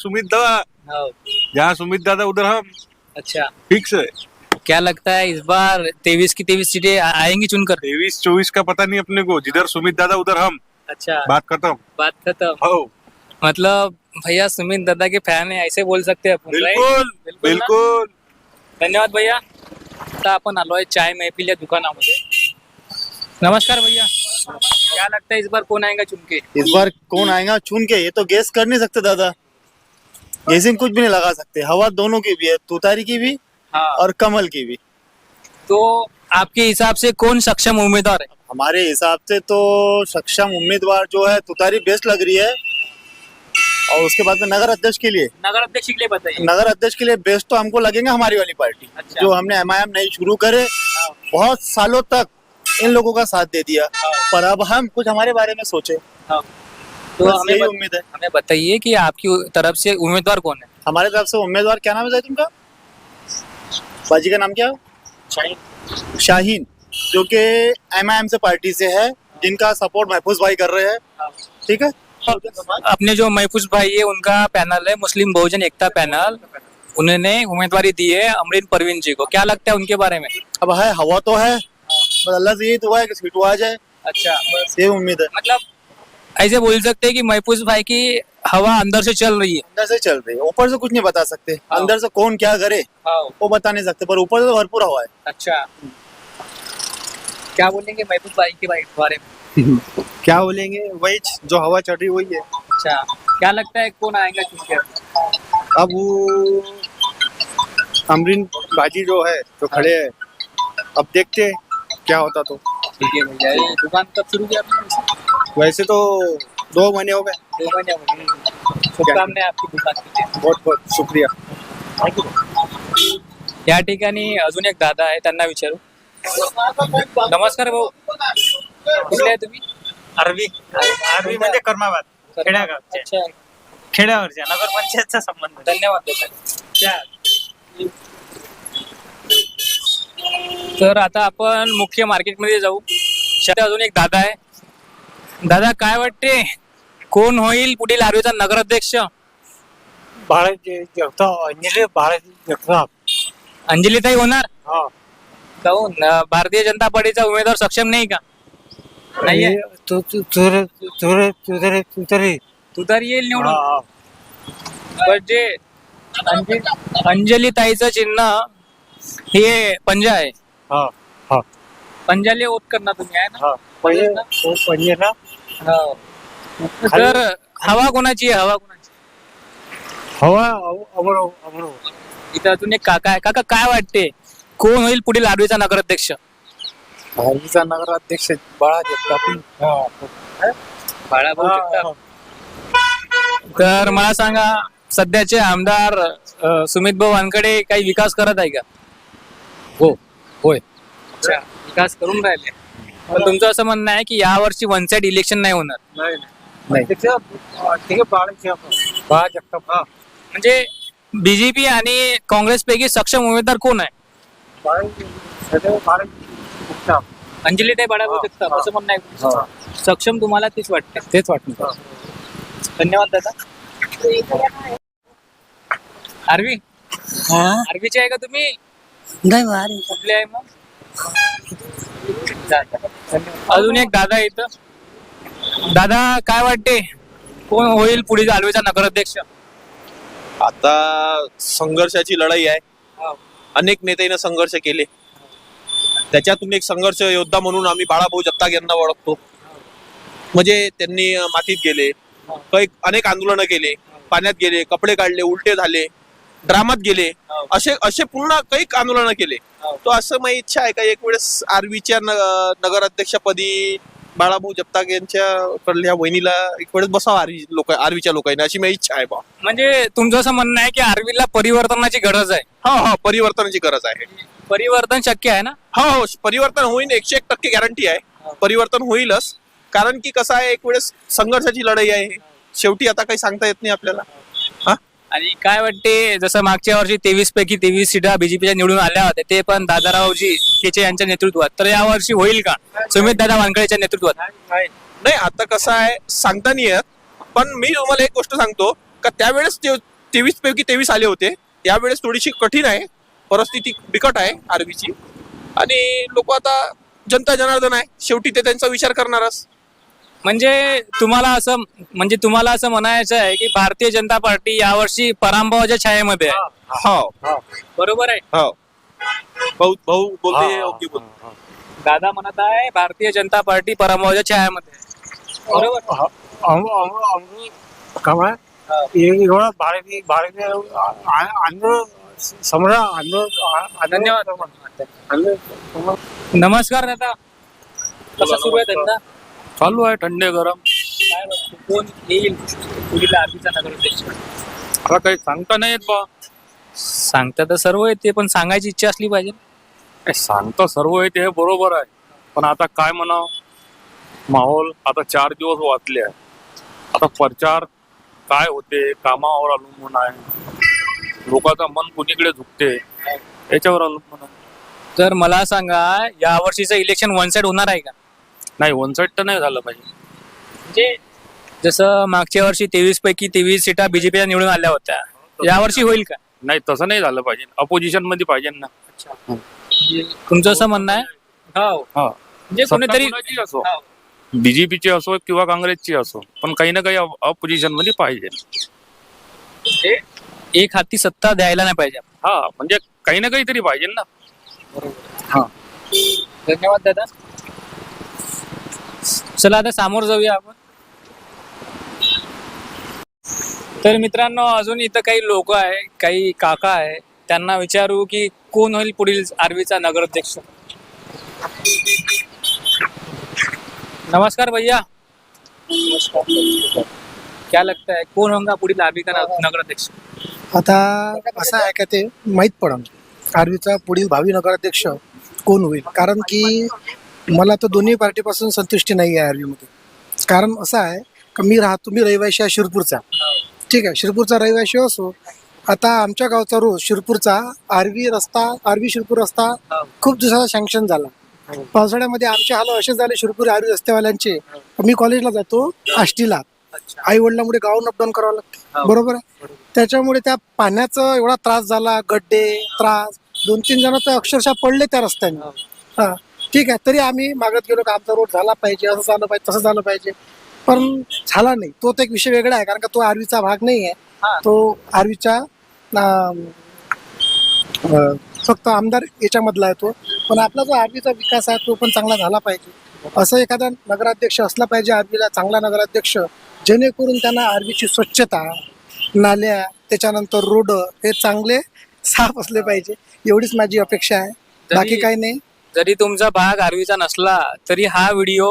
सुमित दादा उधर हम. अच्छा, फिक्स है. क्या लगता है इस बार 23 की 23 सीटें आएंगी चुनकर? 23-24 का पता नहीं अपने को, जिधर सुमित दादा उधर हम. अच्छा, बात खत्म. बात खत्म. हो, मतलब भैया सुमित दादा के फॅन है ऐसे बोल सकते हैं अपन, right? बिल्कुल ना? बिल्कुल. धन्यवाद भैया. आता आपण आलोय चाय महफिल या दुकानामध्ये. नमस्कार भैया, क्या लगता है इस बार कौन आएगा चुन के? इस बार कौन आएगा चुन के, ये तो गेस कर नहीं सकते दादा, गेसिंग कुछ भी नहीं लगा सकते. हवा दोनों की भी है, तुतारी की भी हाँ. और कमल की भी. तो आपके हिसाब से कौन सक्षम उम्मीदवार है? हमारे हिसाब से तो सक्षम उम्मीदवार जो है तुतारी बेस्ट लग रही है. और उसके बाद में नगर अध्यक्ष के लिए बताइए. नगर अध्यक्ष के लिए बेस्ट तो हमको लगेगा हमारी वाली पार्टी. अच्छा. जो हमने MIM नहीं शुरू करे, बहुत सालों तक इन लोगों का साथ दे दिया, पर अब हम कुछ हमारे बारे में सोचे. तो बस यही उम्मीद है. हमें बताइए कि आपकी तरफ से उम्मीदवार कौन है? हमारे तरफ से उम्मीदवार, क्या नाम है तुमका, बाजी का नाम क्या है? शाहीन, जो कि MIM से पार्टी से है, जिनका सपोर्ट महफूज भाई कर रहे हैं. ठीक है. अपने जो महफूज भाई है उनका पैनल है मुस्लिम बहुजन एकता पैनल, उन्होंने उम्मीदवारी दी है अमरीन परवीन जी को. क्या लगता है उनके बारे में? अब है, हवा तो है, बस अल्लाह से यही दुआ है कि सीट आ जाए. अच्छा, बस ये उम्मीद है. मतलब ऐसे बोल सकते हैं कि महफूज भाई की हवा अंदर से चल रही है. अंदर से चल रही है, ऊपर से कुछ नहीं बता सकते. अंदर से कौन क्या करे वो बता नहीं सकते, पर ऊपर से तो भरपूर हवा है. अच्छा, क्या बोलेंगे महफूज भाई के बारे में? क्या बोलेंगे, वही जो हवा चढ़ रही वही है. अच्छा, क्या लगता है कौन आएगा चुन के? अब वो अमरीन बाजी जो है जो खड़े हैं, अब देखते हैं क्या होता. तो ठीक है भैया. ये दुकान कब शुरू किया आपने? वैसे तो 2 महीने हो गए. 2 महीने हो गए. शुभकामनाएं आपकी दुकान के लिए. बहुत बहुत शुक्रिया. या ठिकाणी अजून एक दादा आहे, त्यांना विचारू. नमस्कार भाऊ, कुठले आहे तुम्ही? आर्वी म्हणजे कर्माबाद, खेड्यागावचे, अच्छा, खेड्यावरच्या नगरपंचायतचा संबंध. धन्यवाद दादा. तर आता आपण मुख्य मार्केटमध्ये जाऊ. शेतात अजून एक दादा आहे. दादा काय वाटते, कोण होईल पुढील आर्वीचा नगराध्यक्ष? बाळाजी जगताप, अंजली बाळाजी जगताप. अंजलीताई होणार? हा. काहून? भारतीय जनता पार्टीचा उमेदवार सक्षम नाही का? नाहीये. तुतारी येईल निवडून. म्हणजे अंजलीताईचं चिन्ह हे पंजा आहे. पंजाले ओत करणार तुम्ही, आहे ना? हो. तर हवा कोणाची आहे? हवा कोणाची? इथं अजून एक काका आहे. काका, काय वाटते कोण होईल पुढील आर्वीचा नगराध्यक्ष? आर्वीचा नगराध्यक्ष बाळा जगताप. बाळाभाऊ जगताप. तर मला सांगा, सध्याचे आमदार सुमित भाऊ वानकडे काही विकास करत आहे का? होय. अच्छा, विकास करून राहिले. पण तुमचं असं म्हणणं आहे की यावर्षी वन साइड इलेक्शन नाही होणार? बाळा जगताप. म्हणजे बीजेपी आणि काँग्रेस पैकी सक्षम उमेदवार कोण आहे? अंजलीताई बाळाभाऊ जगताप असं म्हणणं आहे तुमचं? सक्षम तुम्हाला तेच वाटते? तेच वाटतं. धन्यवाद दादा. आर्वी आर्वीचे आहे का तुम्ही? नाही कुठले आहे मग? अजून एक दादा आहे इथं. दादा, काय वाटते कोण होईल पुढील आर्वीचा नगराध्यक्ष? आता संघर्षाची लढाई आहे. अनेक नेत्याने संघर्ष केले, त्याच्यातून एक संघर्ष योद्धा म्हणून आम्ही बाळाभाऊ जगताप यांना ओळखतो. म्हणजे त्यांनी मातीत गेले, काही अनेक आंदोलनं केले, पाण्यात गेले, कपडे काढले, उलटे झाले, ड्रामात गेले, असे पुन्हा काही आंदोलनं केले. तो असं माझी इच्छा आहे का एक वेळेस आर्वीच्या नगराध्यक्षपदी बाळाभाऊ जगताप यांच्या वहिनीला एक वेळेस बसावं आर्वीच्या लोकांनी, अशी माझी इच्छा आहे बा. म्हणजे तुमचं असं म्हणणं आहे की आर्वीला परिवर्तनाची गरज आहे? हो, परिवर्तनाची गरज आहे. परिवर्तन शक्य आहे ना? हो, परिवर्तन होईल, 101% गॅरंटी आहे. परिवर्तन होईलच, कारण की कसं आहे, एक वेळेस संघर्षाची लढाई आहे. शेवटी आता काही सांगता येत नाही आपल्याला. आणि काय वाटते, जसं मागच्या वर्षी 23 पैकी 23 सीटा बीजेपीच्या निवडून आल्या होत्या, ते पण दादारावजी केचे यांच्या नेतृत्वात, तर यावर्षी होईल का सुमित दादा वानखेडेच्या नेतृत्वात? नाही, आता कसं आहे सांगता नाही येत. पण मी तुम्हाला एक गोष्ट सांगतो का त्यावेळेस 23 पैकी 23 आले होते. यावेळेस थोडीशी कठीण आहे, परिस्थिती बिकट आहे आर्वीची. आणि लोक आता जनता जनार्दन आहे, शेवटी ते त्यांचा विचार करणारच. म्हणजे तुम्हाला असं म्हणायचं आहे की भारतीय जनता पार्टी यावर्षी पराभवाच्या छायेमध्ये आहे? हो, बरोबर आहे. हो, भाऊ बोलते, ओके बोलते. दादा म्हणत आहे भारतीय जनता पार्टी पराभवाच्या छायामध्ये आहे. बरोबर. धन्यवाद. नमस्कार दादा, कसा सुरू आहे धंदा? चालू आहे, थंडे गरम. काय वाटतं, कोण येईल पुढील आर्वीचा नगराध्यक्ष? आता काही सांगता नाही येत बा. सांगता तर सर्व येते, पण सांगायची इच्छा असली पाहिजे. सांगता सर्व येते हे बरोबर आहे, पण आता काय म्हणावं, माहोल आता 4 दिवस वाचले आहे. आता प्रचार काय होते, कामावर अवलंबून आहे, लोकांचं मन कुणीकडे झुकते याच्यावर अवलंबून आहे. तर मला सांगा, या वर्षीचं इलेक्शन वन साइड होणार आहे का? नाही, वन साइड तर नाही झालं पाहिजे. म्हणजे जसं मागच्या वर्षी 23 पैकी 23 सीटा बीजेपीच्या निवडून आल्या होत्या, यावर्षी होईल का? नाही, तसं नाही झालं पाहिजे, अपोजिशन मध्ये पाहिजे ना. तुमचं असं म्हणणं आहे? हो. म्हणजे कोणीतरी असो, बीजेपीची असो किंवा काँग्रेसची असो, पण काही ना काही अपोजिशन मध्ये पाहिजे. एक हाती सत्ता द्यायला नाही पाहिजे. हा, म्हणजे काही ना काहीतरी पाहिजे ना. हा, धन्यवाद दादा. चला आता समोर जाऊया आपण. तर मित्रांनो, अजून इथं काही लोक आहे, काही काका आहे, त्यांना विचारू की कोण होईल पुढील आर्वीचा नगराध्यक्ष. नमस्कार भैया. क्या लगता है कौन होगा पुढील आर्वी का नगराध्यक्ष? आता असं आहे का ते माहीत पडन आर्वीचा पुढील भावी नगराध्यक्ष कोण होईल. कारण की मला तर दोन्ही पार्टीपासून संतुष्टी नाही आहे आर्वीमध्ये. कारण असं आहे का मी रहिवाशी आहे शिरपूरचा, ठीक आहे, शिरपूरचा रहिवाशी असो. आता आमच्या गावचा रोज शिरपूरचा आर्वी शिरपूर रस्ता खूप दिवसाचा सँक्शन झाला. पावसाळ्यामध्ये आमचे हाल असे झाले शिरपूर आर्वी रस्त्यावाल्यांचे. मी कॉलेजला जातो आष्टीला, आई वडिलांमुळे गावाहून अपडाऊन करावं लागतं, बरोबर आहे. त्याच्यामुळे त्या पाण्याचा एवढा त्रास झाला, गड्डे त्रास, 2-3 जण तर अक्षरशः पडले त्या रस्त्याने. हा ठीक आहे, तरी आम्ही मागत गेलो का आमचा रोड झाला पाहिजे, असं झालं पाहिजे, तसं झालं पाहिजे, पण झाला नाही. तो तर एक विषय वेगळा आहे, कारण का तो आर्वीचा भाग नाही आहे. तो आर्वीच्या फक्त आमदार याच्यामधला आहे तो. पण आपला जो आर्वीचा विकास आहे तो पण चांगला झाला पाहिजे. असं एखादा नगराध्यक्ष असला पाहिजे आर्वीला, चांगला नगराध्यक्ष, जेणेकरून त्यांना आर्वीची स्वच्छता, नाल्या, त्याच्यानंतर रोड हे चांगले साफ असले पाहिजे. एवढीच माझी अपेक्षा आहे, बाकी काही नाही. जरी तुमचा भाग आर्वीचा नसला तरी हा व्हिडिओ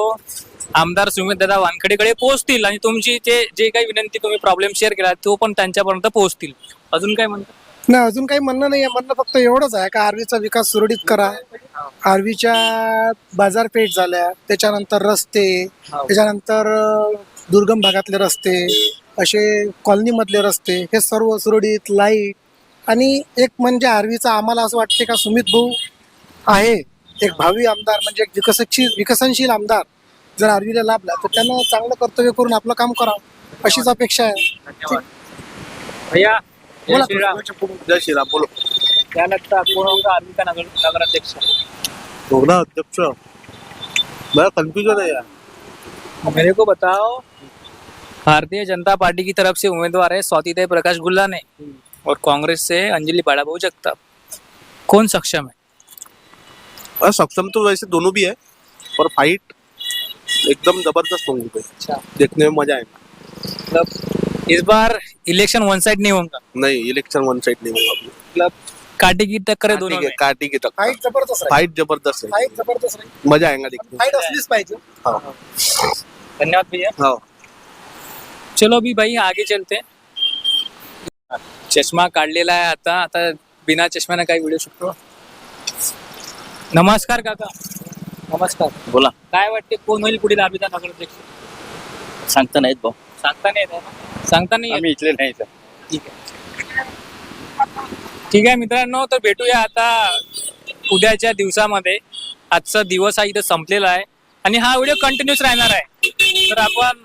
आमदार सुमितदादा वानखेडेकडे पोहोचतील आणि तुमची जे काही विनंती तुम्ही प्रॉब्लेम शेअर केला तो पण त्यांच्यापर्यंत पोहोचतील. अजून काय म्हणतात? नाही, अजून काही म्हणणं नाही आहे. म्हणणं फक्त एवढंच आहे का आर्वीचा विकास सुरळीत करा. आर्वीच्या बाजारपेठ झाल्या, त्याच्यानंतर रस्ते, त्याच्यानंतर दुर्गम भागातले रस्ते, असे कॉलनीमधले रस्ते, हे सर्व सुरळीत, लाईट. आणि एक म्हणजे आर्वीचा आम्हाला असं वाटते का सुमित भाऊ आहे एक भावी आमदार, म्हणजे एक विकसनशील आमदार जर आर्वीला लाभला तर त्यानं चांगलं कर्तव्य करून आपलं काम करावं, अशीच अपेक्षा आहे. भैया बोला. जय श्रीराम. बोलो. क्या लगता है कौन होगा आर्वी का नगराध्यक्ष? होगा अध्यक्ष, बड़ा कंफ्यूजन है यार. मेरे को बताओ, भारतीय जनता पार्टी की तरफ से उम्मीदवार है स्वातिदेव प्रकाश गुल्लाने और कांग्रेस से अंजलि बाड़ाभाऊ जगताप, कौन सक्षम है? सक्षम तो वैसे दोनों भी है, पर फाइट एकदम जबरदस्त होंगी पे. देखने में मजा आएगा. मतलब इस बार इलेक्शन वन साइड नहीं होगा, नहीं, इलेक्शन वन साइड नहीं होगा. मतलब काटी की टक्कर है दोनों में. काटी की तक फाईट जबरदस्त राहील. फाइट जबरदस्त है. फाईट जबरदस्त राहील. मजा आएगा देखने. फाईट असलीच पाहिजे. हाँ. धन्यवाद भैया. हाँ. चलो अभी भाई आगे चलते हैं. चष्मा काढलेला आहे आता आता बिना चष्म्याने काही व्हिडिओ शकतो. नमस्कार काका. नमस्कार. बोला. काय वाटते कोण होईल पुढील आर्वीचा नगराध्यक्ष? सांगता नाहीत भाऊ, सांगता नाही येत आहे ना? सांगता नाही येत. आम्ही इथले नाही. ठीक आहे. ठीक आहे मित्रांनो, तर भेटूया आता उद्याच्या दिवसामध्ये. आजचा दिवस हा इथं संपलेला आहे आणि हा व्हिडिओ कंटिन्यूस राहणार आहे, तर आपण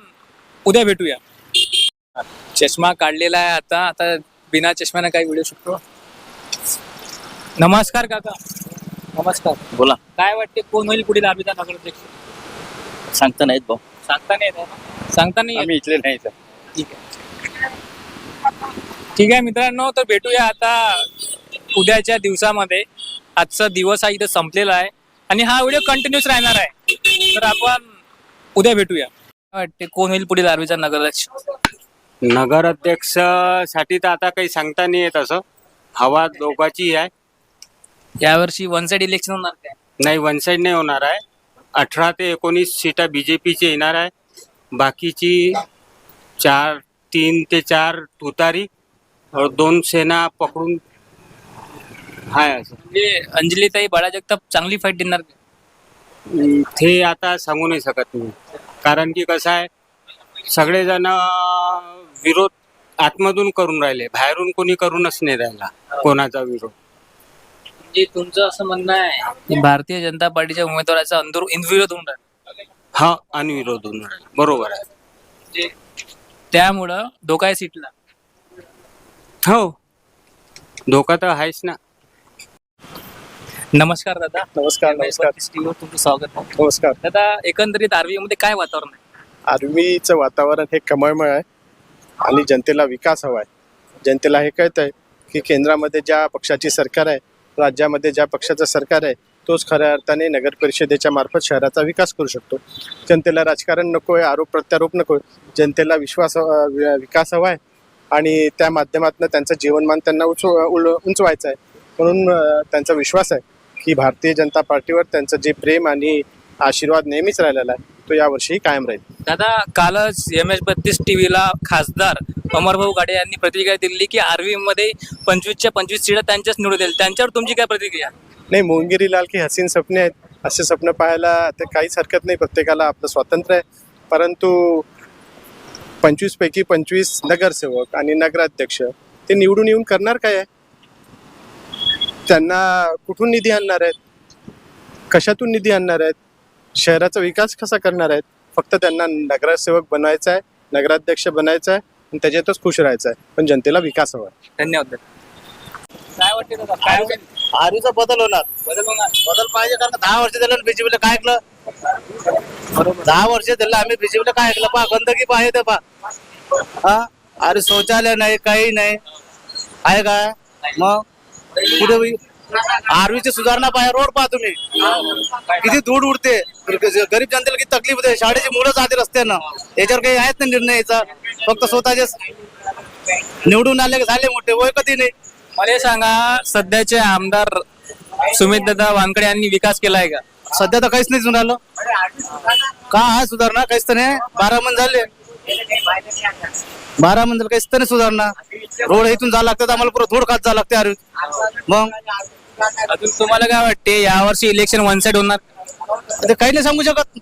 उद्या भेटूया. चष्मा काढलेला आहे आता आता बिना चष्म्याने काही व्हिडिओ शकतो. नमस्कार काका. नमस्कार. बोला. काय वाटते कोण होईल पुढील आर्वीचा नगराध्यक्ष? सांगता नाहीत भाऊ, सांगता नाही येत आहे ना? सांगता नाही येत. आम्ही इथले नाही. ठीक आहे. ठीक आहे मित्रांनो, तर भेटूया आता उद्याच्या दिवसामध्ये. आजचा दिवस हा इथं संपलेला आहे आणि हा व्हिडिओ कंटिन्यूस राहणार आहे, तर आपण उद्या भेटूया. काय वाटते कोण होईल पुढील आर्वीचा नगराध्यक्ष? नगराध्यक्ष साठी तर आता काही सांगता नाही येत. असं हवा दोघाची आहे. यावर्षी वन साइड इलेक्शन होणार काय? नाही, वन साइड नाही होणार आहे. 18 ते 19 सीटा बीजेपीची येणार आहे. बाकीची 3 ते 4 तुतारी और 2 सेना पकडून हाय. असं म्हणजे अंजलीताई बाळा जगताप चांगली फाईट देणार का? ते आता सांगू नाही शकत मी, कारण की कसं आहे, सगळेजण विरोध आतमधून करून राहिले, बाहेरून कोणी करूनच नाही राहिला कोणाचा विरोध. म्हणजे तुमचं असं म्हणणं आहे की भारतीय जनता पार्टीच्या उमेदवाराचा विरोध होऊन राहिला? हा, अनविरोध होऊन राहिला. बरोबर आहे. म्हणजे त्यामुळं धोका आहे सीटला. हो, धोका तर आहेच ना. नमस्कार दादा. नमस्कार. नमस्कार. टीव्हीवर तुमचं स्वागत आहे. नमस्कार. दादा, एकंदरीत आर्वी मध्ये काय वातावरण आहे? आर्मीचं वातावरण हे कमळमय आहे आणि जनतेला विकास हवा आहे. जनतेला हे कळत आहे की केंद्रामध्ये ज्या पक्षाची सरकार आहे, राज्यामध्ये ज्या पक्षाचं सरकार आहे, तोच खऱ्या अर्थाने नगर परिषदेच्या मार्फत शहराचा विकास करू शकतो. जनतेला राजकारण नको आहे, आरोप प्रत्यारोप नको आहे. जनतेला विकास हवा आहे आणि त्या माध्यमातून त्यांचं जीवनमान त्यांना उंचवायचं आहे. म्हणून त्यांचा विश्वास आहे की भारतीय जनता पार्टीवर त्यांचं जे प्रेम आणि आशीर्वाद नेहमीच राहिलेला आहे तो यावर्षीही कायम राहील. दादा, कालच MS32 टीव्हीला खासदार अमरभाऊ गाडे यांनी प्रतिक्रिया दिली की आर्वी मध्ये 25च्या 25 सीटा त्यांच्याच निवडून येईल. त्यांच्यावर तुमची काय प्रतिक्रिया? नाही, मोहनगिरी लाल की हसीन स्वप्ने आहेत, असे स्वप्न पाहायला ते काहीच हरकत नाही. प्रत्येकाला आपलं स्वातंत्र्य आहे. परंतु 25 पैकी 25 नगरसेवक आणि नगराध्यक्ष ते निवडून येऊन करणार काय आहे? त्यांना कुठून निधी आणणार आहेत? कशातून निधी आणणार आहेत? शहराचा विकास कसा करणार आहेत? फक्त त्यांना नगरसेवक बनवायचा आहे नगराध्यक्ष बनायचं आहे आणि त्याच्यातच खुश राहायचं आहे, पण जनतेला विकास हवा आहे. धन्यवाद. काय वाटते दादा, काय होईल? आर्वीचा बदल होणार. बदल होणार. बदल पाहिजे, कारण 10 वर्ष झालं बीजेपीला काय ऐकलं. 10 वर्ष झालं आम्ही बीजेपीला काय ऐकलं. पहा गंदगी पाहिजे ते पहा. हा, अरे शौचालय नाही, काही नाही आहे का. मग कुठे आर्वीची सुधारणा पाहिजे. रोड पहा तुम्ही किती धूळ उडते, गरीब जनतेला किती तकलीफ होते. शाळेची मुलं जाते रस्त्यानं, याच्यावर काही आहेत ना निर्णय याचा. फक्त स्वतःचे निवडून आले झाले मोठे, वय कधी नाही. मला सांगा, सध्याचे आमदार सुमितदादा वानकडे यांनी विकास केलाय का? सध्या तर काहीच नाही सुनालं. का आहे सुधारणा? काहीच तर नाही. 12 महिने झाले, 12 महिने झाले, काहीच तर नाही सुधारणा. रोड इथून जावं लागतं, आम्हाला पुरं धूळ खात जावं लागते. अरे मग अजून तुम्हाला काय वाटते, यावर्षी इलेक्शन वन साइड होणार? ते काही नाही सांगू शकत.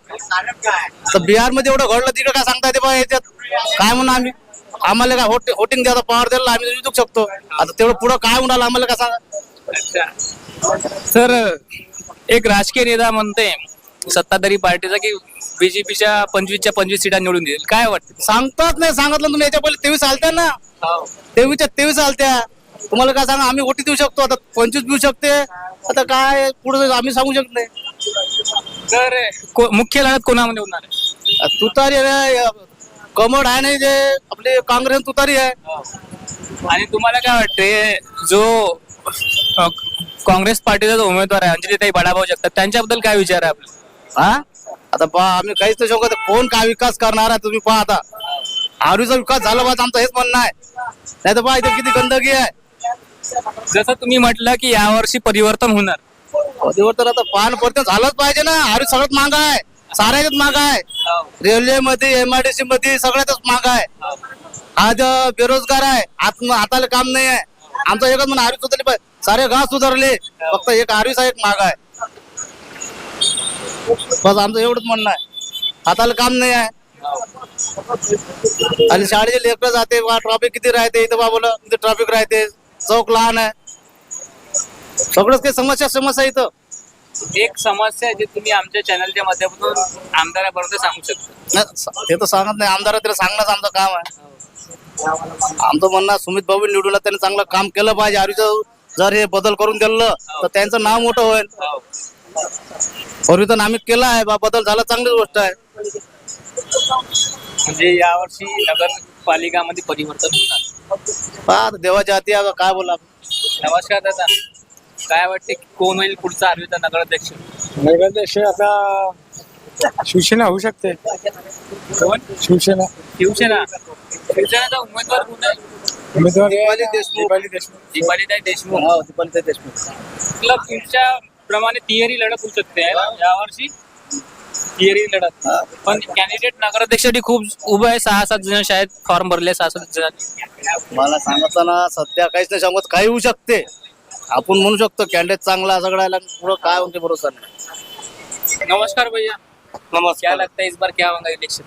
तर बिहार मध्ये एवढं घडलं, तिकडे काय सांगता येते बा याच्यात. काय म्हणून आम्ही, आम्हाला काय वोटिंग द्यायचा पॉवर द्यायला आम्ही जिंकू शकतो. आता तेवढं पुढं काय होणार आम्हाला काय सांगा. सर, एक राजकीय नेता म्हणते सत्ताधारी पार्टीचा की बीजेपीच्या 25च्या 25 सीटा निवडून देईल. काय वाटतं? सांगतात नाही, सांगितलं तुम्ही. याच्या पहिले 23 आलत्या ना, 23च्या 23 आलत्या. तुम्हाला काय सांगा, आम्ही वोटी देऊ शकतो. आता 25 देऊ शकते. आता काय पुढे आम्ही सांगू शकत नाही. तर मुख्य लढत कोणामध्ये होणार आहे? तुतारी आहे, कमळ आहे, नाही जे आपले काँग्रेस तुतारी आहे. आणि तुम्हाला काय वाटते, जो काँग्रेस पार्टीचा जो उमेदवार आहे अंजलीताई बडाभाऊ जगताप, त्यांच्याबद्दल काय विचार आहे आपला? हा, आता पहा आम्ही काहीच नाही शकत. कोण काय विकास करणार आहे तुम्ही पहा. आता आरूचा विकास झाला पाहिजे, आमचं हेच म्हणणं आहे. नाही तर पहा इथे किती गंदगी आहे. जसं तुम्ही म्हटलं की यावर्षी परिवर्तन होणार, परिवर्तन आता पान परिवर्तन झालंच पाहिजे ना. आरू सगळ्यात महाग आहे, साऱ्याच महाग आहे. रेल्वे मध्ये, MIDC मध्ये सगळ्यातच महाग आहे. आज बेरोजगार आहे, हाताला काम नाही आहे. आमचं एकच म्हणणं, आरू सुधारली पाहिजे. सारे गाव सुधारले, फक्त एक आरूचा एक महाग आहे. बस आमचं एवढंच म्हणणं आहे. हाताला काम नाही आहे. आणि शाळेचे लेकरं जाते, ट्रॉफिक किती राहते इथं बाबूला, इथे ट्रॉफिक राहते, चौक लहान आहे. सगळंच काही समस्या इथं. एक समस्या आहे जी तुम्ही आमच्या चॅनलच्या माध्यमातून आमदारापर्यंत सांगू शकता. ते तर सांगत नाही आमदार, त्याला सांगणंच आमचं काम आहे. आमचं म्हणणं, सुमित भाऊ निवडून त्यांनी चांगलं काम केलं पाहिजे. आरूचं जर हे बदल करून दिलं तर त्यांचं नाव मोठं होईल. परिवर्तन आम्ही केलं आहे बा, बदल झाला, चांगलीच गोष्ट आहे. म्हणजे यावर्षी नगरपालिकामध्ये परिवर्तन होणार. पहा देवाच्या हाती आहे, काय बोला. नमस्कार दादा, काय वाटते कोण होईल पुढचा आर्वीचा नगराध्यक्ष? नगराध्यक्ष आता शिवसेना होऊ शकते. कोण? शिवसेना. शिवसेनेचा उमेदवार कोण आहे? उमेदवार दीपाली देशमुख. दीपालीताई देशमुख. हो, दीपाली देशमुख. मतलब तुमच्या प्रमाणे तिहेरी लढत होऊ शकते यावर्षी. तिहेरी लढत, पण कॅन्डिडेट नगराध्यक्षासाठी खूप उभं आहे. 6-7 जण शाळेत फॉर्म भरले. 6-7 जण. मला सांगितलं ना, सध्या काहीच नाही सांगत. काही होऊ शकते. आपण म्हणू शकतो कॅन्डिडेट चांगला सगळ्याला, पुढं काय होते भरोसा नाही. नमस्कार भैया, नमस्कार. क्या लगता है इस बार क्या होगा इलेक्शन?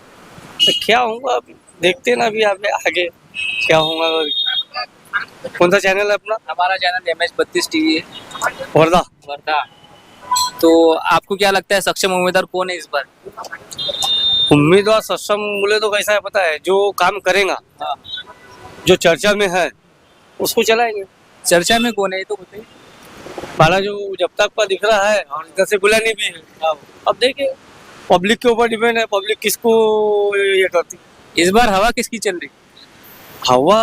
तो क्या होगा अभी देखते ना, अभी आगे क्या होगा. कौन सा चैनल है अपना? हमारा चैनल MH32 TV है, वर्धा. वर्धा. तो आपको क्या लगता है सक्षम उम्मीदवार कौन है इस बार? उम्मीदवार सक्षम बोले तो कैसा है पता है, जो काम करेगा, जो चर्चा में है उसको चलाएंगे. चर्चा में कौन है ये तो बताइए. बाला जो जब तक का दिख रहा है, और इधर से बुलानी भी है. अब देखिए, पब्लिक के ऊपर डिपेंड है, पब्लिक किसको ये करती. इस बार हवा किसकी चल रही? हवा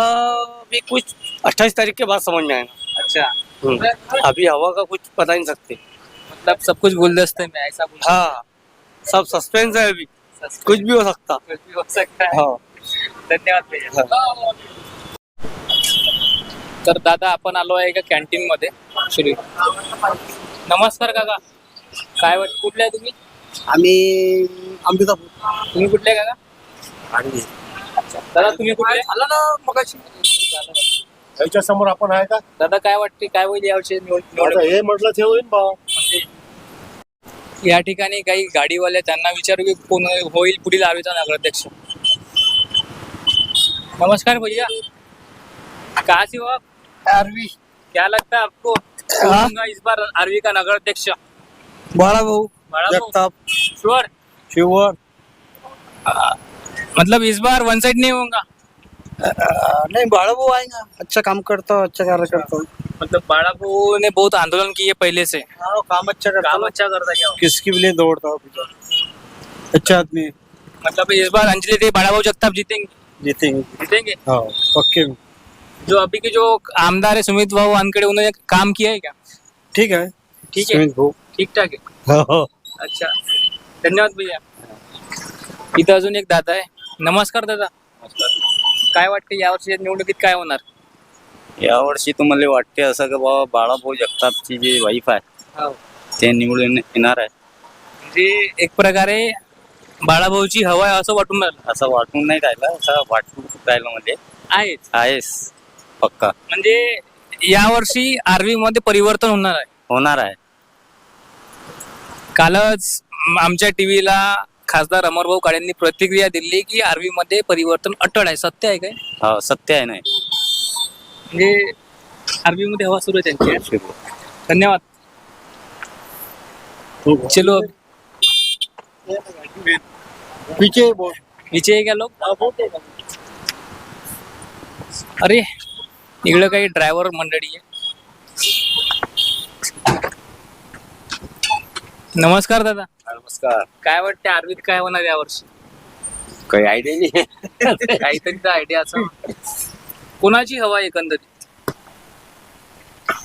भी कुछ 28 तारीख के बाद समझ में आएगा. अच्छा, अभी हवा का कुछ पता नहीं सकते. मतलब सब कुछ गुलदस्ते में ऐसा कुछ? हाँ, सब सस्पेंस है अभी, कुछ भी हो सकता. कुछ भी हो सकता है. हाँ. धन्यवाद भैया. तर दादा, आपण आलो आहे एका कॅन्टीन मध्ये. श्री नमस्कार काका, काय वाटत कुठले आहे तुम्ही? आम्ही अंबिकापूर. तुम्ही कुठले काका? अच्छा. दादा तुम्ही कुठले? आलं ना मगाशी. याच्या समोर आपण आहे का? दादा काय वाटते, काय होईल यावर्षी निवडणूक? हे म्हटलं ते होईल बा. या ठिकाणी काही गाडीवाले, त्यांना विचारू की कोण होईल पुढील आर्वीचा नगराध्यक्ष. नमस्कार भैया, कहाँ से हो आप? आर्वी. क्या लगता है आपको कौन होगा इस बार आर्वी का नगराध्यक्ष? बाळाभाऊ बड़ा जगताप. श्योर. शिवर. मतलब इस बार वन साइड नहीं होगा। नहीं बाड़ा वो आएगा, अच्छा काम करता, अच्छा कार्य करता, मतलब बाड़ाबू ने बहुत आंदोलन किए पहले से, काम अच्छा करता, काम अच्छा करता क्या वो? किसके लिए दौड़ता, अच्छा आदमी, मतलब इस बार अंजलि देवी बाड़ाबू जगताप जीतेंगे। जीतेंगे। जीतेंगे। हाँ पक्के। जो अभी के जो आमदार है सुमित भाऊ वानखेड़े, उन्होंने काम किया है क्या? ठीक है, ठीक है, ठीक ठाक आहे. अच्छा, धन्यवाद भैया. इथं अजून एक दादा आहे. नमस्कार दादा. काय वाटते यावर्षी निवडणुकीत काय होणार? यावर्षी तुम्हाला वाटते असं की बाबा बाळाभाऊ जगतापची जी वाईफ आहे ते निवडून येणार आहे? म्हणजे एक प्रकारे बाळाभाऊची हवा आहे असं वाटून राहिलं. असं वाटून नाही राहिलं, असं वाटून राहिलं म्हणजे आहेच पक्का म्हणजे यावर्षी आर्वी मध्ये परिवर्तन होणार आहे. कालच आमच्या टीव्हीला खासदार अमरभाऊ काळेंनी प्रतिक्रिया दिली की आर्वी मध्ये परिवर्तन अटळ आहे. सत्य आहे काय? हो सत्य आहे. नाही म्हणजे आर्वी मध्ये हवा सुरू आहे त्यांची. धन्यवाद. चलो पीछे क्या लोग. अरे इकडं काही ड्रायव्हर मंडळी आहे. नमस्कार दादा. नमस्कार. काय वाटते आर्वीत काय होणार यावर्षी? काही आयडिया नाही. काहीतरी तर आयडिया असं. कोणाची हवा आहे एकंदरीत?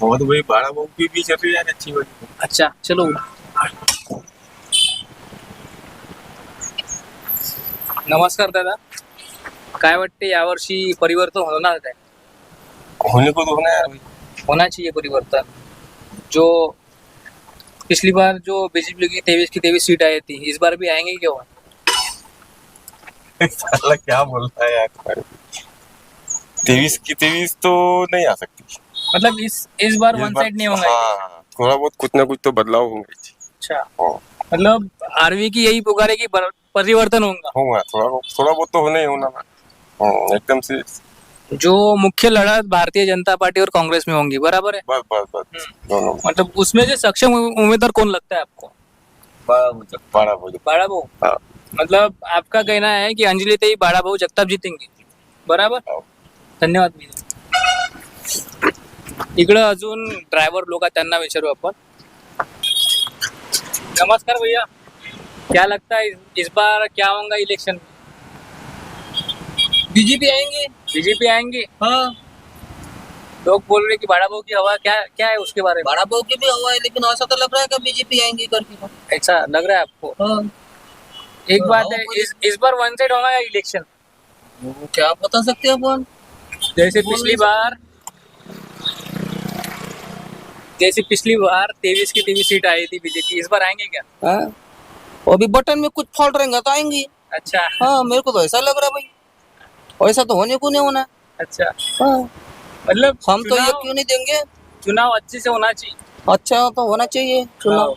हो तो भाई बाळाभाऊ की चल रही है अच्छी वाली. अच्छा चलो. नमस्कार दादा. काय वाटते यावर्षी परिवर्तन होणार काय? होने को तो होना है. होना चाहिए परिवर्तन. जो पिछली बार जो बीजेपी की 23 सीट आई थी, इस बार भी आएंगे क्या? साला क्या बोल रहा है यार. 23 की 23 तो नहीं आ सकती. मतलब इस बार वन साइड नहीं होगा. हाँ, थोड़ा बहुत कुछ ना कुछ तो बदलाव होंगे. अच्छा, मतलब आरवी की यही पुकार है कि परिवर्तन होगा. थोड़ा बहुत तो होना ही होना ना. एकदम से जो मुख्य लड़त भारतीय जनता पार्टी और कांग्रेस में होंगी, बराबर है? बस दोनों. मतलब उसमें जो सक्षम उम्मीदवार कौन लगता है आपको? बाड़ाभाऊ. हाँ. मतलब आपका कहना है कि अंजलि देवी बाड़ाभाऊ जगताप जीतेंगे, बराबर? धन्यवाद भैया. इकडं अजून ड्रायव्हर लोक आहेत, त्यांना विचारू आपण. नमस्कार भैया. क्या लगता है इस बार क्या होगा इलेक्शन में? बीजेपी आएंगे. बीजेपी आएंगे. हाँ. लोग बोल रहे कि बाड़ाभाऊ की हवा क्या है उसके बारे में? बाड़ाभाऊ की भी हवा है, लेकिन ऐसा तो लग रहा है कि बीजेपी आएंगी करके. ऐसा लग रहा है आपको? हाँ. एक बात है, इस बार वन साइड होगा इलेक्शन. क्या बता सकते हैं अपन. जैसे पिछली बार 23 की 23 सीट आई थी बीजेपी, इस बार आएंगे क्या? हाँ. अभी बटन में कुछ फॉल्ट रहेगा तो आएंगी. अच्छा. हाँ मेरे को तो ऐसा लग रहा है भाई. ऐसा तो होने को नहीं होना. अच्छा. हाँ. मतलब हम तो ये क्यों नहीं देंगे. चुनाव अच्छे से होना चाहिए. अच्छा तो होना चाहिए चुनाव,